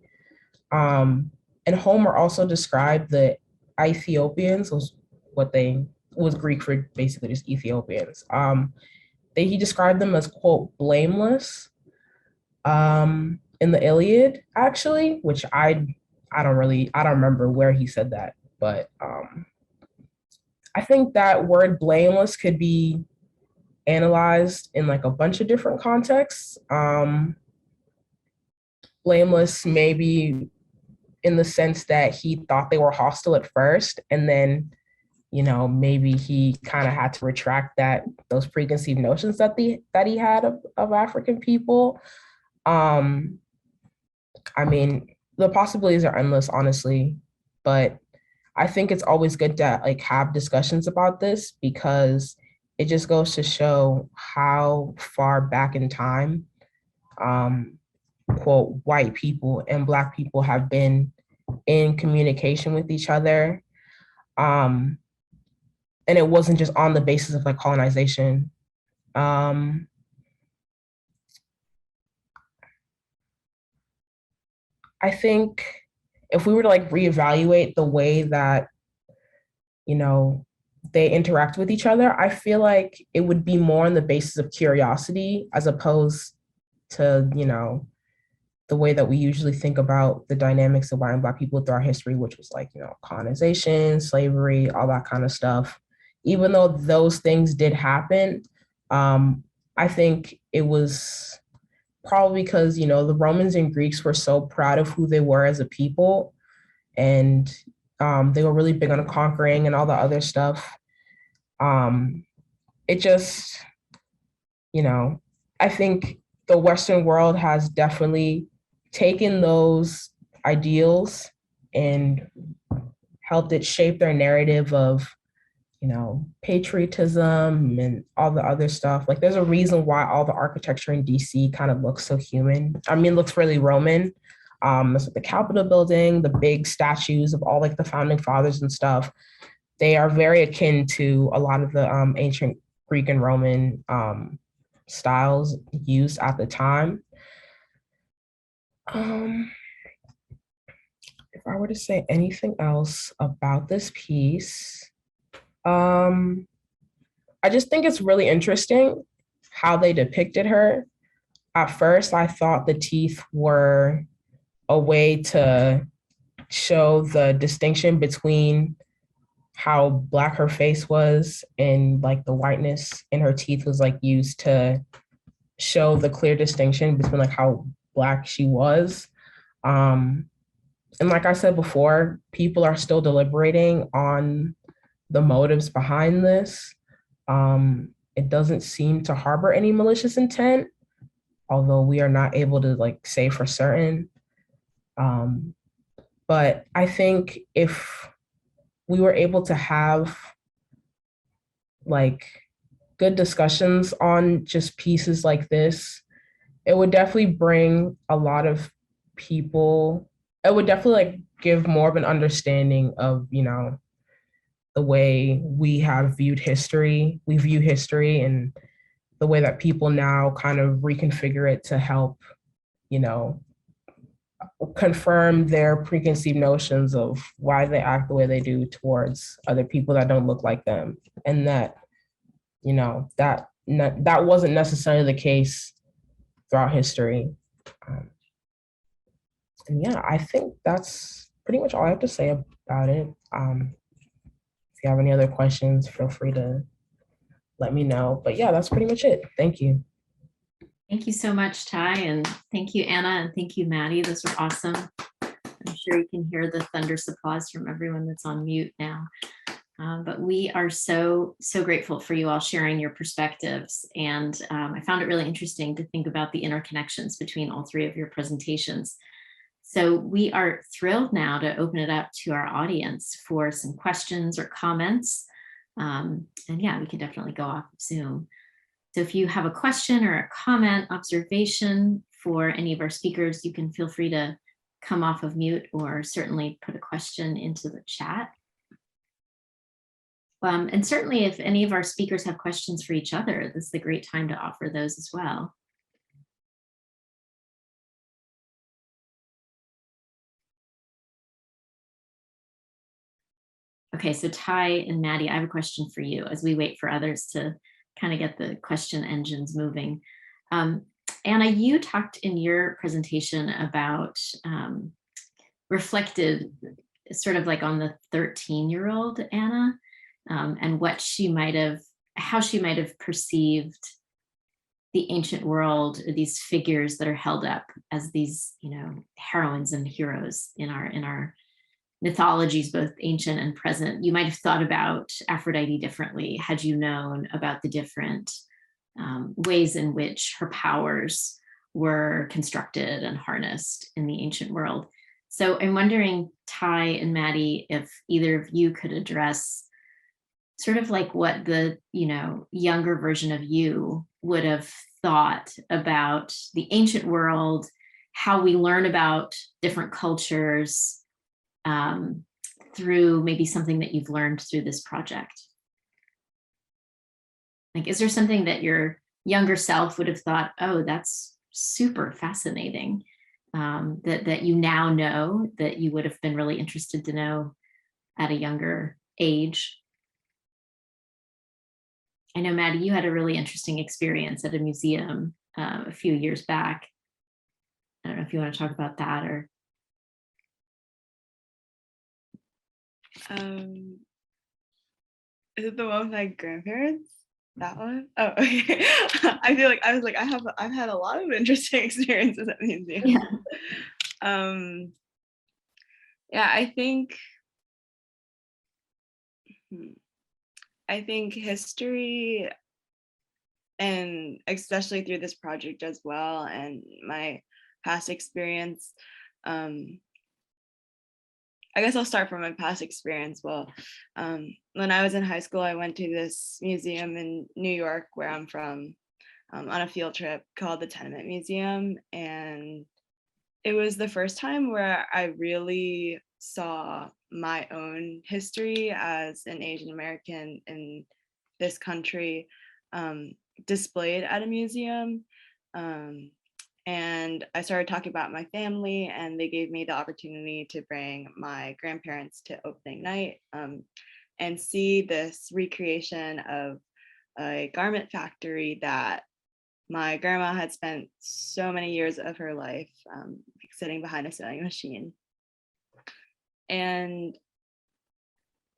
And Homer also described the Ethiopians, was Greek for basically just Ethiopians. He described them as, quote, blameless, in the Iliad, actually, which I don't remember where he said that, but I think that word blameless could be analyzed in like a bunch of different contexts. Blameless maybe in the sense that he thought they were hostile at first, and then, maybe he kind of had to retract those preconceived notions that he had of African people. I mean, the possibilities are endless, honestly, but I think it's always good to like have discussions about this, because it just goes to show how far back in time, quote, white people and Black people have been in communication with each other. And it wasn't just on the basis of like colonization. I think if we were to like reevaluate the way that, they interact with each other, I feel like it would be more on the basis of curiosity, as opposed to, the way that we usually think about the dynamics of white and Black people through our history, which was like, colonization, slavery, all that kind of stuff. Even though those things did happen, I think it was probably because, the Romans and Greeks were so proud of who they were as a people, and they were really big on conquering and all the other stuff. It just, I think the Western world has definitely taken those ideals and helped it shape their narrative of, you know, patriotism and all the other stuff. Like there's a reason why all the architecture in DC kind of looks so human. I mean, it looks really Roman. That's like the Capitol building, the big statues of all like the founding fathers and stuff. They are very akin to a lot of the ancient Greek and Roman styles used at the time. If I were to say anything else about this piece, I just think it's really interesting how they depicted her. At first, I thought the teeth were a way to show the distinction between how Black her face was, and like the whiteness in her teeth was like used to show the clear distinction between like how Black she was. And like I said before, people are still deliberating on the motives behind this. It doesn't seem to harbor any malicious intent, although we are not able to like say for certain. But I think if we were able to have like good discussions on just pieces like this, it would definitely bring a lot of people, it would definitely like give more of an understanding of, you know, the way we have viewed history, we view history, and the way that people now kind of reconfigure it to help, you know, confirm their preconceived notions of why they act the way they do towards other people that don't look like them. And that, you know, that wasn't necessarily the case throughout history. And yeah, I think that's pretty much all I have to say about it. If you have any other questions, feel free to let me know. But yeah, that's pretty much it. Thank you. Thank you so much, Ty, and thank you, Anna, and thank you, Maddie. Those were awesome. I'm sure you can hear the thunderous applause from everyone that's on mute now. But we are so grateful for you all sharing your perspectives. And I found it really interesting to think about the interconnections between all three of your presentations. So we are thrilled now to open it up to our audience for some questions or comments. And yeah, we can definitely go off of Zoom. So if you have a question or a comment, observation for any of our speakers, you can feel free to come off of mute or certainly put a question into the chat. And certainly if any of our speakers have questions for each other, this is a great time to offer those as well. Okay, so Ty and Maddie, I have a question for you as we wait for others to kind of get the question engines moving. Anna, you talked in your presentation about reflected sort of like on the 13-year-old Anna and what she might have, how she might have perceived the ancient world, these figures that are held up as these, you know, heroines and heroes in our mythologies, both ancient and present. You might have thought about Aphrodite differently had you known about the different ways in which her powers were constructed and harnessed in the ancient world. So I'm wondering, Ty and Maddie, if either of you could address sort of like what the, you know, younger version of you would have thought about the ancient world, how we learn about different cultures, through maybe something that you've learned through this project. Like, is there something that your younger self would have thought, oh, that's super fascinating, that you now know that you would have been really interested to know at a younger age? I know, Maddie, you had a really interesting experience at a museum a few years back. I don't know if you want to talk about that or. Is it the one with my grandparents? That one? Oh, okay. I feel like I've had a lot of interesting experiences at museums. Yeah. Yeah, I think history, and especially through this project as well, and my past experience, I guess I'll start from my past experience. Well, when I was in high school, I went to this museum in New York, where I'm from, on a field trip called the Tenement Museum. And it was the first time where I really saw my own history as an Asian American in this country displayed at a museum. And I started talking about my family, and they gave me the opportunity to bring my grandparents to opening night and see this recreation of a garment factory that my grandma had spent so many years of her life sitting behind a sewing machine. And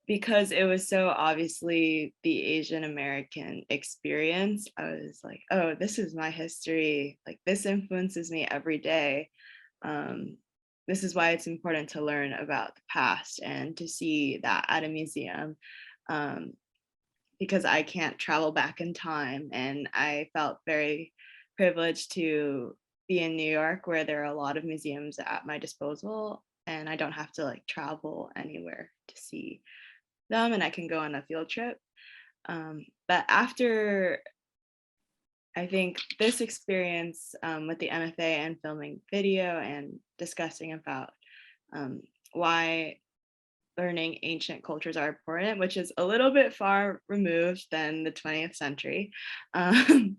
because it was so obviously the Asian American experience, I was like, oh, this is my history. Like, this influences me every day. This is why it's important to learn about the past and to see that at a museum, because I can't travel back in time. And I felt very privileged to be in New York, where there are a lot of museums at my disposal, and I don't have to like travel anywhere to see them, and I can go on a field trip. But after, I think, this experience with the MFA and filming video and discussing about why learning ancient cultures are important, which is a little bit far removed than the 20th century. And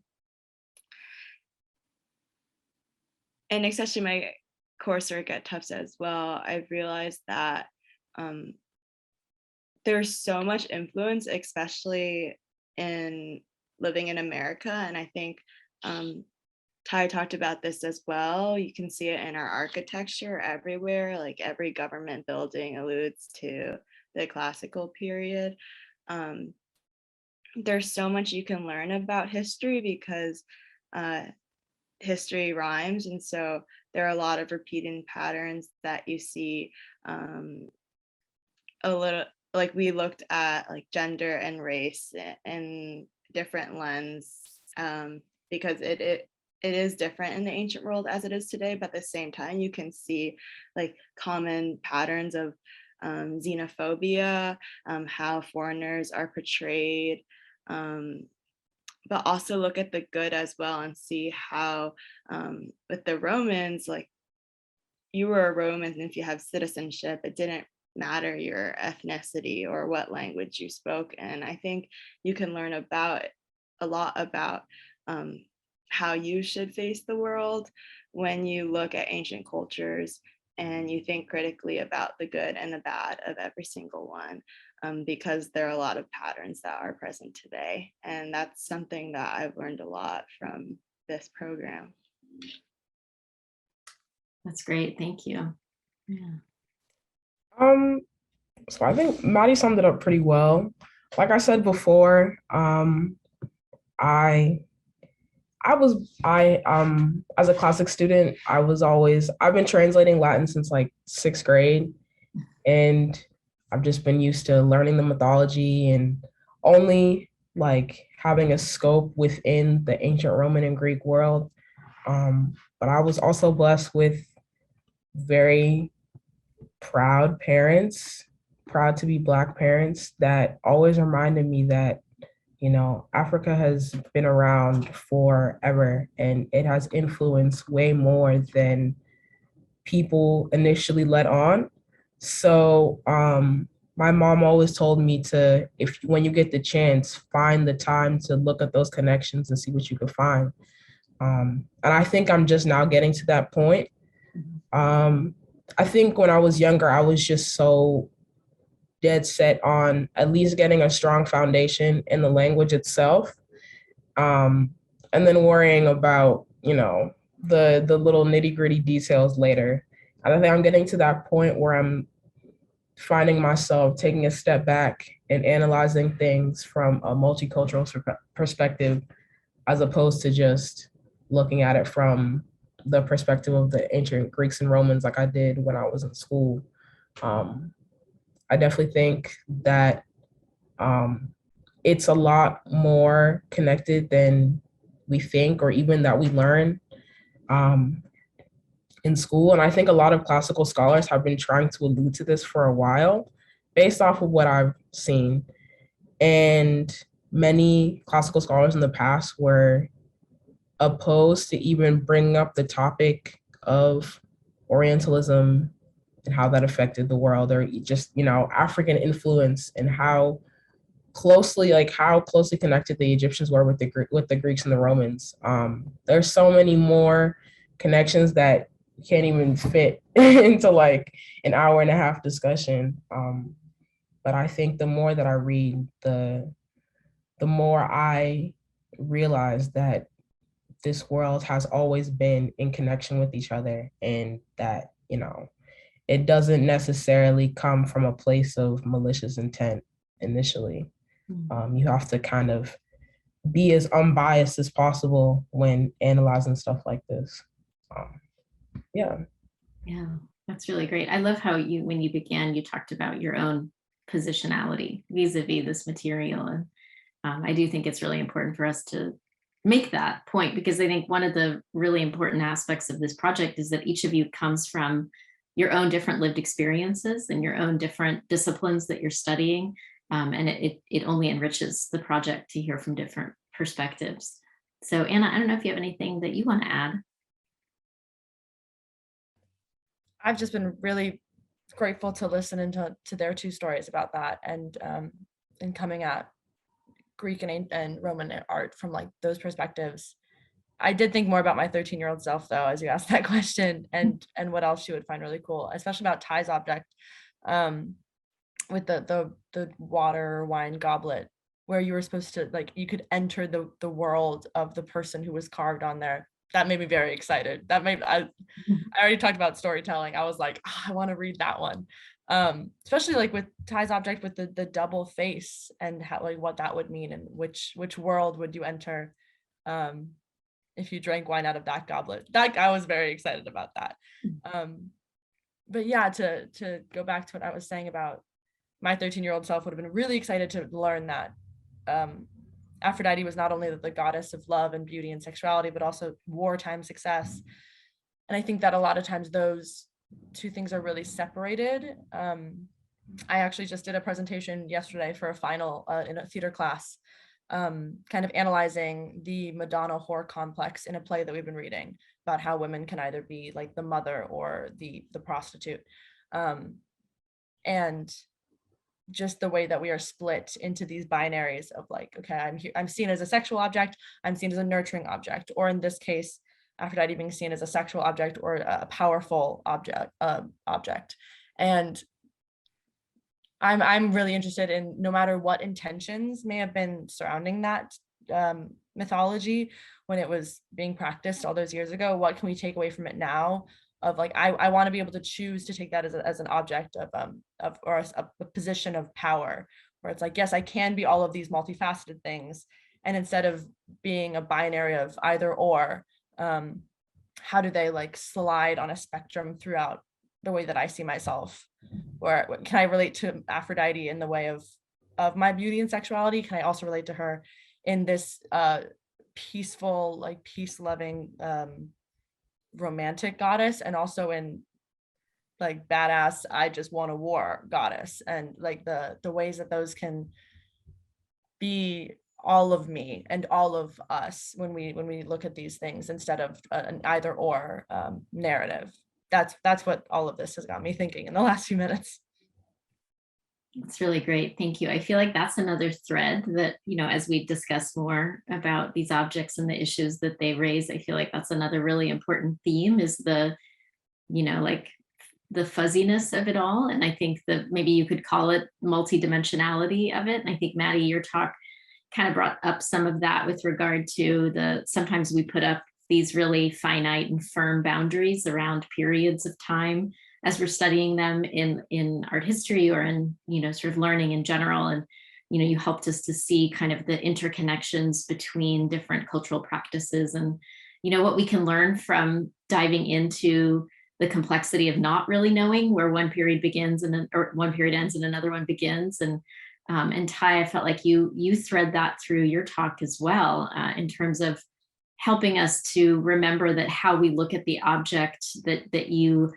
especially my coursework at Tufts as well, I've realized that there's so much influence, especially in living in America. And I think Ty talked about this as well. You can see it in our architecture everywhere. Like, every government building alludes to the classical period. There's so much you can learn about history because history rhymes. And so there are a lot of repeating patterns that you see. A little, like, we looked at like gender and race in different lens, because it is different in the ancient world as it is today, but at the same time you can see like common patterns of xenophobia, how foreigners are portrayed, but also look at the good as well and see how with the Romans, like, you were a Roman, and if you have citizenship, it didn't matter your ethnicity or what language you spoke. And I think you can learn about a lot about how you should face the world when you look at ancient cultures and you think critically about the good and the bad of every single one, because there are a lot of patterns that are present today. And that's something that I've learned a lot from this program. That's great. Thank you. Yeah. So I think Maddie summed it up pretty well. Like I said before, I as a classic student, I've been translating Latin since like 6th grade, and I've just been used to learning the mythology and only like having a scope within the ancient Roman and Greek world. But I was also blessed with very proud parents, proud to be Black parents, that always reminded me that, you know, Africa has been around forever and it has influenced way more than people initially let on. So my mom always told me to, when you get the chance, find the time to look at those connections and see what you can find. And I think I'm just now getting to that point. I think when I was younger, I was just so dead set on at least getting a strong foundation in the language itself, and then worrying about, you know, the little nitty gritty details later. And I think I'm getting to that point where I'm finding myself taking a step back and analyzing things from a multicultural perspective, as opposed to just looking at it from the perspective of the ancient Greeks and Romans like I did when I was in school. I definitely think that it's a lot more connected than we think or even that we learn. in school. And I think a lot of classical scholars have been trying to allude to this for a while based off of what I've seen. And many classical scholars in the past were opposed to even bringing up the topic of Orientalism and how that affected the world, or just, African influence, and how closely connected the Egyptians were with the Greeks and the Romans. There's so many more connections that can't even fit into like an hour and a half discussion. But I think the more that I read, the more I realize that this world has always been in connection with each other, and that, it doesn't necessarily come from a place of malicious intent initially. You have to kind of be as unbiased as possible when analyzing stuff like this. Yeah, that's really great. I love how when you began, you talked about your own positionality vis-a-vis this material. And I do think it's really important for us to make that point, because I think one of the really important aspects of this project is that each of you comes from your own different lived experiences and your own different disciplines that you're studying. And it only enriches the project to hear from different perspectives. So Anna, I don't know if you have anything that you want to add. I've just been really grateful to listen to their two stories about that, and coming at Greek and Roman art from like those perspectives. I did think more about my 13-year-old self though, as you asked that question, and what else she would find really cool, especially about Ty's object, with the water wine goblet, where you were supposed to, like, you could enter the world of the person who was carved on there. That made me very excited. I already talked about storytelling. I was like, I want to read that one. Especially like with Ty's object with the double face, and how, like, what that would mean, and which world would you enter if you drank wine out of that goblet. That, I was very excited about that. But yeah, to go back to what I was saying about my 13-year-old self, would have been really excited to learn that Aphrodite was not only the goddess of love and beauty and sexuality, but also wartime success. And I think that a lot of times those two things are really separated. I actually just did a presentation yesterday for a final in a theater class, kind of analyzing the Madonna whore complex in a play that we've been reading, about how women can either be like the mother or the prostitute. And just the way that we are split into these binaries of like, okay, I'm seen as a sexual object, I'm seen as a nurturing object, or in this case, Aphrodite being seen as a sexual object or a powerful object. And I'm really interested in, no matter what intentions may have been surrounding that mythology when it was being practiced all those years ago, what can we take away from it now? Of like, I want to be able to choose to take that as an object of or a position of power, where it's like, yes, I can be all of these multifaceted things, and instead of being a binary of either or, how do they like slide on a spectrum throughout the way that I see myself? Or can I relate to Aphrodite in the way of my beauty and sexuality? Can I also relate to her in this peaceful, like peace-loving, romantic goddess, and also in like badass, I just want a war goddess, and like the ways that those can be all of me and all of us when we look at these things, instead of an either or narrative. That's what all of this has got me thinking in the last few minutes. It's really great. Thank you. I feel like that's another thread that, as we discuss more about these objects and the issues that they raise, I feel like that's another really important theme, is the, like the fuzziness of it all. And I think that maybe you could call it multidimensionality of it. And I think, Maddie, your talk kind of brought up some of that with regard to sometimes we put up these really finite and firm boundaries around periods of time as we're studying them in art history, or in, sort of learning in general. And, you helped us to see kind of the interconnections between different cultural practices, and, what we can learn from diving into the complexity of not really knowing where one period begins or one period ends and another one begins. And Ty, I felt like you thread that through your talk as well, in terms of helping us to remember that how we look at the object that you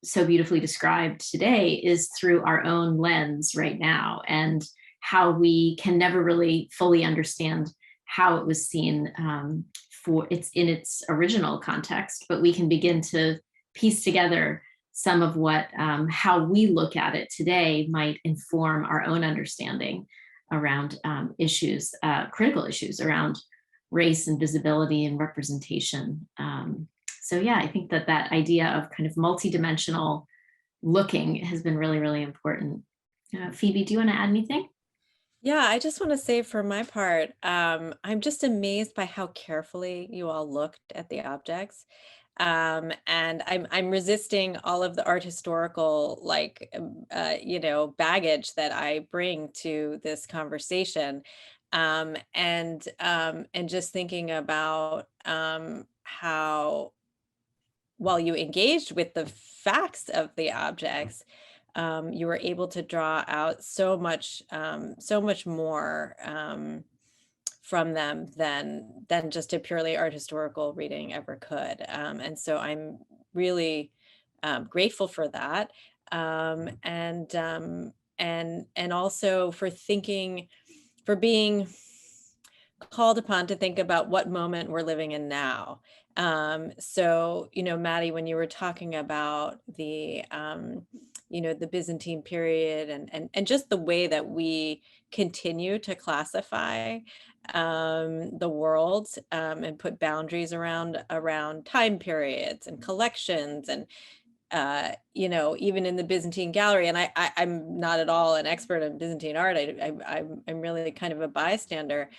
so beautifully described today is through our own lens right now, and how we can never really fully understand how it was seen for in its original context, but we can begin to piece together some of what how we look at it today might inform our own understanding around issues, critical issues around race and visibility and representation. So yeah, I think that that idea of kind of multidimensional looking has been really, really important. Phoebe, do you want to add anything? Yeah, I just want to say for my part, I'm just amazed by how carefully you all looked at the objects. And I'm resisting all of the art historical baggage that I bring to this conversation. And just thinking about how, while you engaged with the facts of the objects, you were able to draw out so much more from them than just a purely art historical reading ever could. And so I'm really grateful for that, and also for being called upon to think about what moment we're living in now. So, Maddie, when you were talking about the Byzantine period and just the way that we continue to classify the world, and put boundaries around time periods and collections, and even in the Byzantine gallery, and I'm not at all an expert in Byzantine art. I'm really kind of a bystander.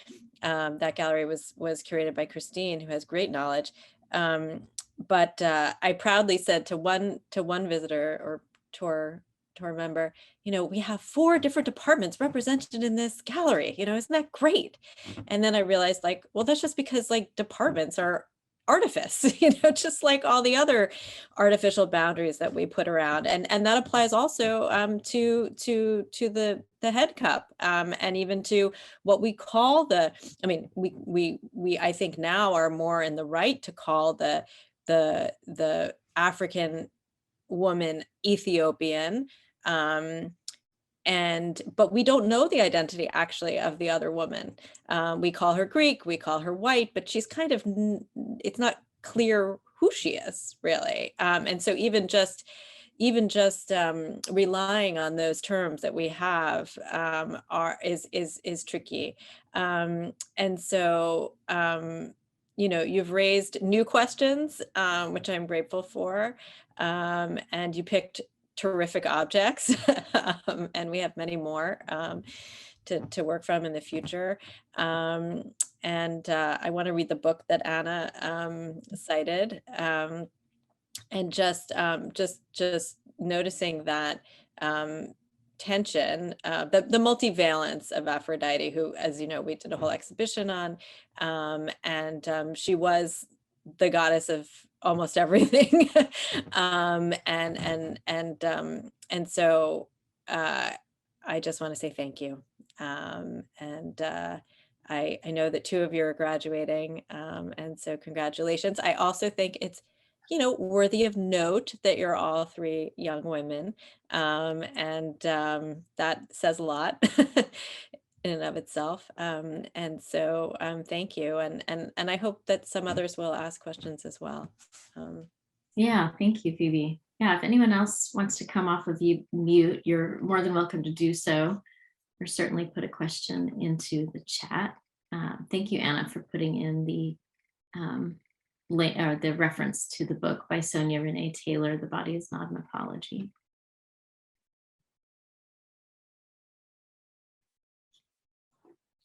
That gallery was curated by Christine, who has great knowledge. But I proudly said to one visitor or tour member, we have 4 different departments represented in this gallery. Isn't that great? And then I realized, well, that's just because departments are artifice, just like all the other artificial boundaries that we put around, and that applies also to the head cup, and even to what we call we I think now are more in the right to call the African woman Ethiopian, but we don't know the identity actually of the other woman. We call her Greek, we call her white, but she's kind of, it's not clear who she is really. And so even just relying on those terms that we have is tricky. And so, you've raised new questions, which I'm grateful for. And you picked terrific objects, and we have many more to work from in the future. And I want to read the book that Anna cited, and just noticing that tension, the multivalence of Aphrodite, who, as you know, we did a whole exhibition on, and she was the goddess of almost everything. And so I just want to say thank you. I know that 2 of you are graduating, and so congratulations. I also think it's worthy of note that you're all 3 young women, and that says a lot in and of itself. And so thank you, and I hope that some others will ask questions as well. Yeah, thank you, Phoebe. Yeah, if anyone else wants to come off of mute, you're more than welcome to do so, or certainly put a question into the chat. Thank you, Anna, for putting in the reference to the book by Sonia Renee Taylor, The Body is Not an Apology.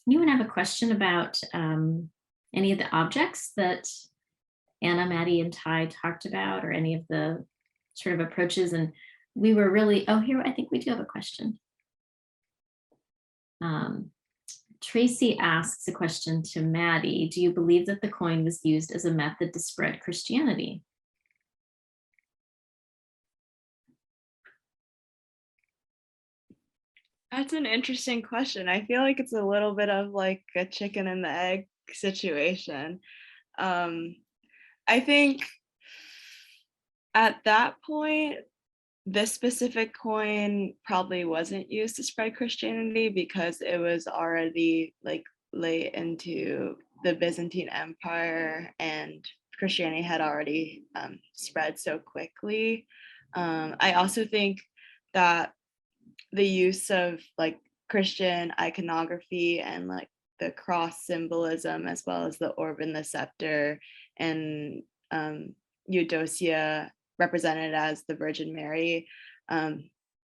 Anyone have a question about any of the objects that Anna, Maddie, and Ty talked about, or any of the sort of approaches? And we were really, here, I think we do have a question. Tracy asks a question to Maddie. Do you believe that the coin was used as a method to spread Christianity? That's an interesting question. I feel like it's a little bit of like a chicken and the egg situation. I think at that point, this specific coin probably wasn't used to spread Christianity because it was already like late into the Byzantine Empire and Christianity had already spread so quickly. I also think that the use of like Christian iconography and like the cross symbolism, as well as the orb and the scepter, and Eudocia represented as the Virgin Mary,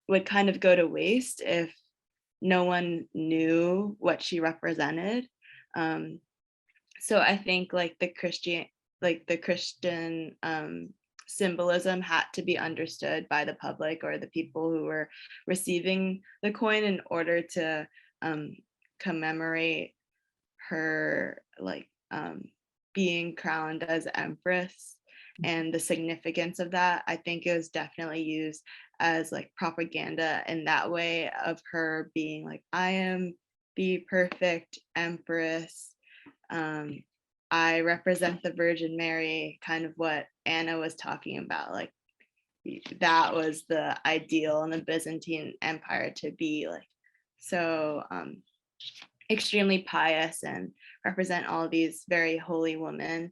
would kind of go to waste if no one knew what she represented. So I think like the Christian symbolism had to be understood by the public or the people who were receiving the coin in order to commemorate her like being crowned as empress and the significance of that. I think it was definitely used as like propaganda in that way of her being like, I am the perfect empress. I represent the Virgin Mary, kind of what Anna was talking about. Like that was the ideal in the Byzantine Empire, to be like so extremely pious and represent all these very holy women.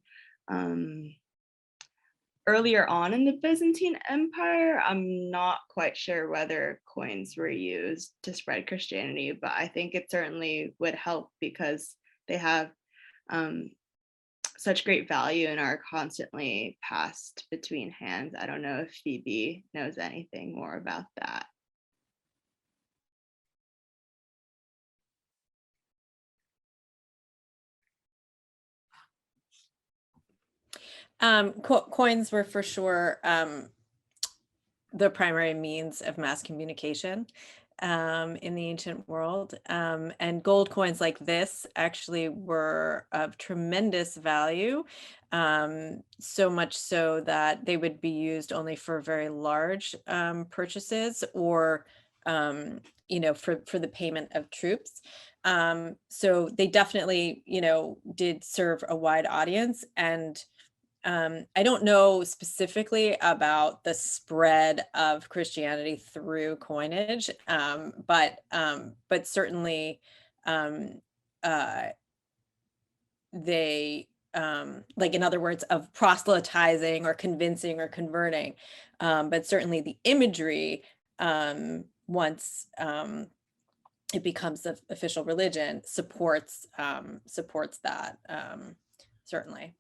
Earlier on in the Byzantine Empire, I'm not quite sure whether coins were used to spread Christianity, but I think it certainly would help because they have such great value and are constantly passed between hands. I don't know if Phoebe knows anything more about that. Coins were for sure the primary means of mass communication in the ancient world. And gold coins like this actually were of tremendous value, so much so that they would be used only for very large purchases or for the payment of troops. So they definitely did serve a wide audience. And I don't know specifically about the spread of Christianity through coinage, but certainly they, like in other words, of proselytizing or convincing or converting, but certainly the imagery, once it becomes the official religion, supports that, certainly.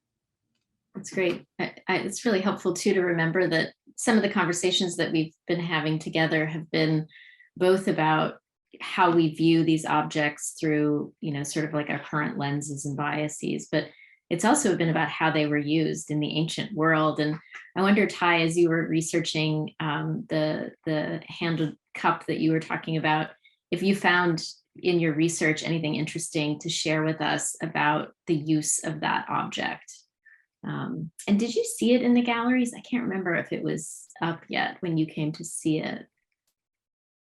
That's great. It's really helpful too to remember that some of the conversations that we've been having together have been both about how we view these objects through, sort of like our current lenses and biases, but it's also been about how they were used in the ancient world. And I wonder, Ty, as you were researching the handled cup that you were talking about, if you found in your research anything interesting to share with us about the use of that object. And did you see it in the galleries? I can't remember if it was up yet when you came to see it.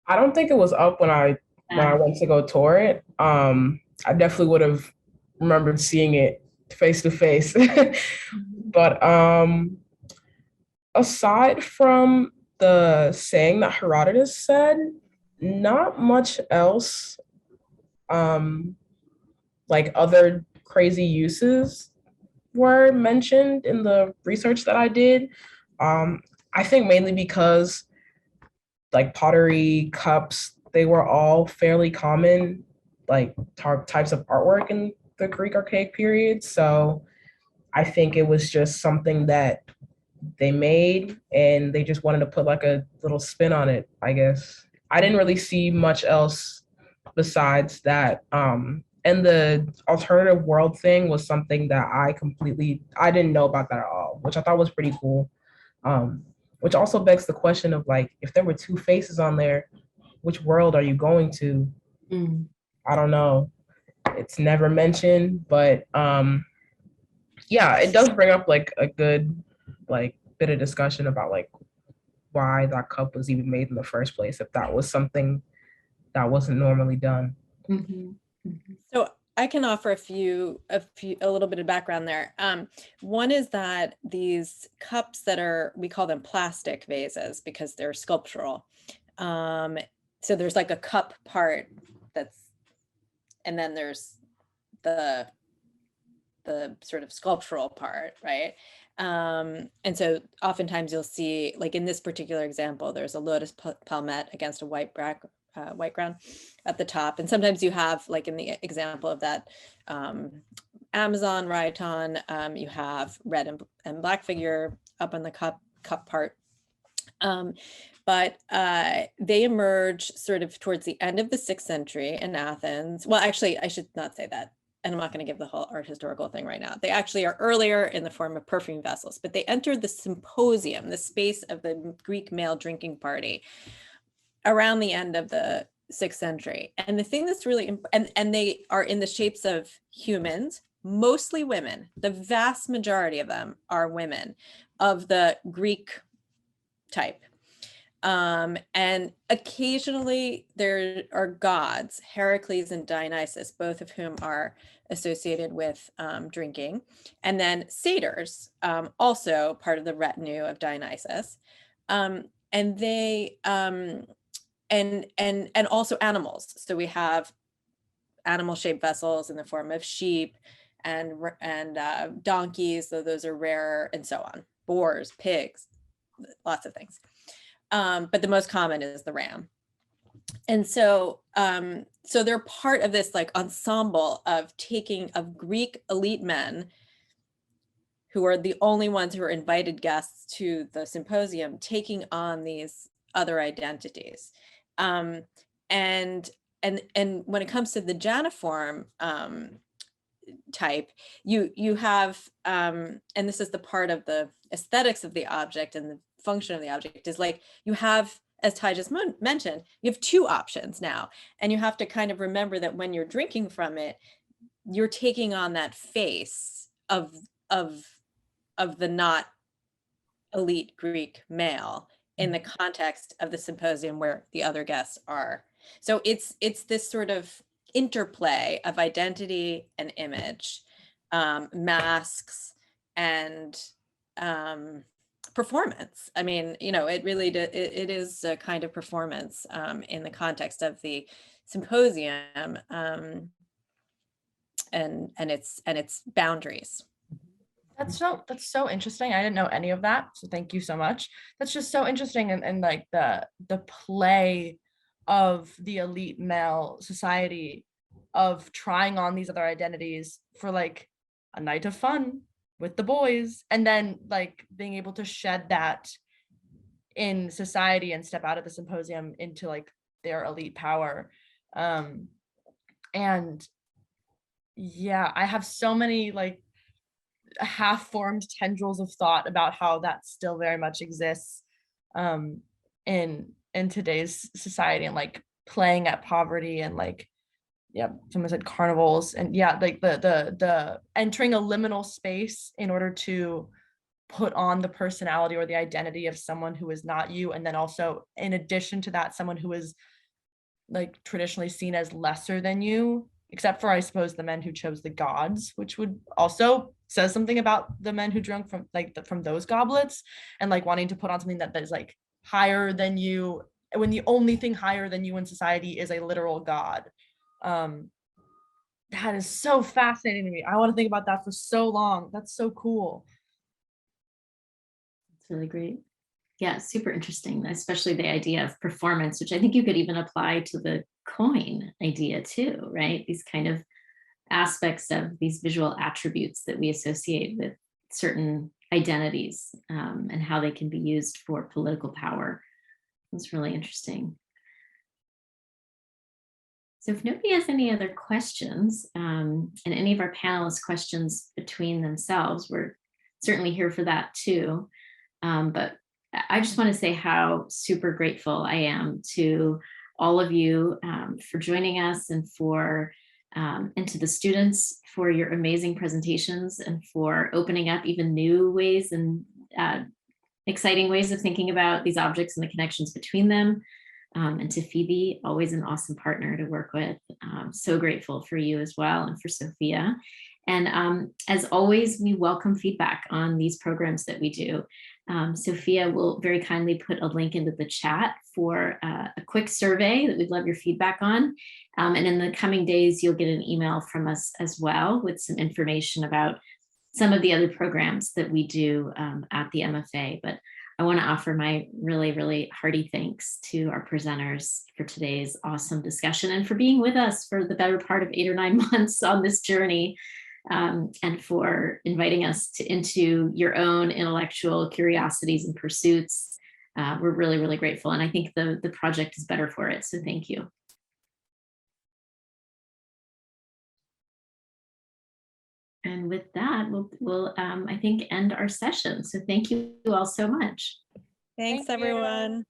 I don't think it was up when I went to go tour it. I definitely would have remembered seeing it face to face. But aside from the saying that Herodotus said, not much else, like other crazy uses were mentioned in the research that I did. I think mainly because like pottery, cups, they were all fairly common, like types of artwork in the Greek archaic period. So I think it was just something that they made and they just wanted to put like a little spin on it, I guess. I didn't really see much else besides that. And the alternative world thing was something that I didn't know about that at all, which I thought was pretty cool. Which also begs the question of like, if there were two faces on there, which world are you going to? I don't know. It's never mentioned, but yeah, it does bring up like a good like bit of discussion about like why that cup was even made in the first place, if that was something that wasn't normally done. Mm-hmm. Mm-hmm. So I can offer a little bit of background there. One is that these cups we call them plastic vases because they're sculptural. So there's like a cup part and then there's the sort of sculptural part, right? And so oftentimes you'll see, like in this particular example, there's a lotus palmette against a white ground at the top. And sometimes you have, like in the example of that Amazon rhyton, you have red and black figure up on the cup part. But they emerge sort of towards the end of the 6th century in Athens. Well, actually, I should not say that. And I'm not going to give the whole art historical thing right now. They actually are earlier in the form of perfume vessels, but they entered the symposium, the space of the Greek male drinking party, around the end of the 6th century. And the thing that's really, and they are in the shapes of humans, mostly women. The vast majority of them are women of the Greek type. And occasionally there are gods, Heracles and Dionysus, both of whom are associated with drinking. And then satyrs, also part of the retinue of Dionysus. And they, and also animals. So we have animal shaped vessels in the form of sheep and donkeys, so those are rare, and so on. Boars, pigs, lots of things. But the most common is the ram. And so so they're part of this like ensemble of Greek elite men who are the only ones who are invited guests to the symposium, taking on these other identities. And when it comes to the Janiform type, you have, and this is the part of the aesthetics of the object and the function of the object, is like you have, as Ty just mentioned, you have two options now, and you have to kind of remember that when you're drinking from it, you're taking on that face of the not elite Greek male in the context of the symposium where the other guests are. So it's this sort of interplay of identity and image, masks and performance. I mean, you know, it really it is a kind of performance in the context of the symposium, and its boundaries. That's so interesting. I didn't know any of that. So thank you so much. That's just so interesting. And like the play of the elite male society of trying on these other identities for like a night of fun with the boys, and then like being able to shed that in society and step out of the symposium into like their elite power. And yeah, I have so many like half-formed tendrils of thought about how that still very much exists in today's society, and like playing at poverty, and like, yeah, someone said carnivals, and yeah, like the entering a liminal space in order to put on the personality or the identity of someone who is not you, and then also in addition to that, someone who is like traditionally seen as lesser than you, except for I suppose the men who chose the gods, which would also says something about the men who drank from like from those goblets, and like wanting to put on something that is like higher than you, when the only thing higher than you in society is a literal god. That is so fascinating to me. I want to think about that for so long. That's so cool. It's really great. Yeah, super interesting, especially the idea of performance, which I think you could even apply to the coin idea too, right? These kind of aspects of these visual attributes that we associate with certain identities, and how they can be used for political power. It's really interesting. So if nobody has any other questions, and any of our panelists questions between themselves, we're certainly here for that too. But I just want to say how super grateful I am to all of you for joining us, and to the students for your amazing presentations, and for opening up even new ways and exciting ways of thinking about these objects and the connections between them. And to Phoebe, always an awesome partner to work with. So grateful for you as well, and for Sophia. And as always, we welcome feedback on these programs that we do. Sophia will very kindly put a link into the chat for a quick survey that we'd love your feedback on. And in the coming days, you'll get an email from us as well with some information about some of the other programs that we do at the MFA. But I want to offer my really, really hearty thanks to our presenters for today's awesome discussion and for being with us for the better part of 8 or 9 months on this journey, and for inviting us into your own intellectual curiosities and pursuits. We're really, really grateful. And I think the project is better for it. So thank you. And with that, we'll I think, end our session. So thank you all so much. Thanks, Thank you. everyone.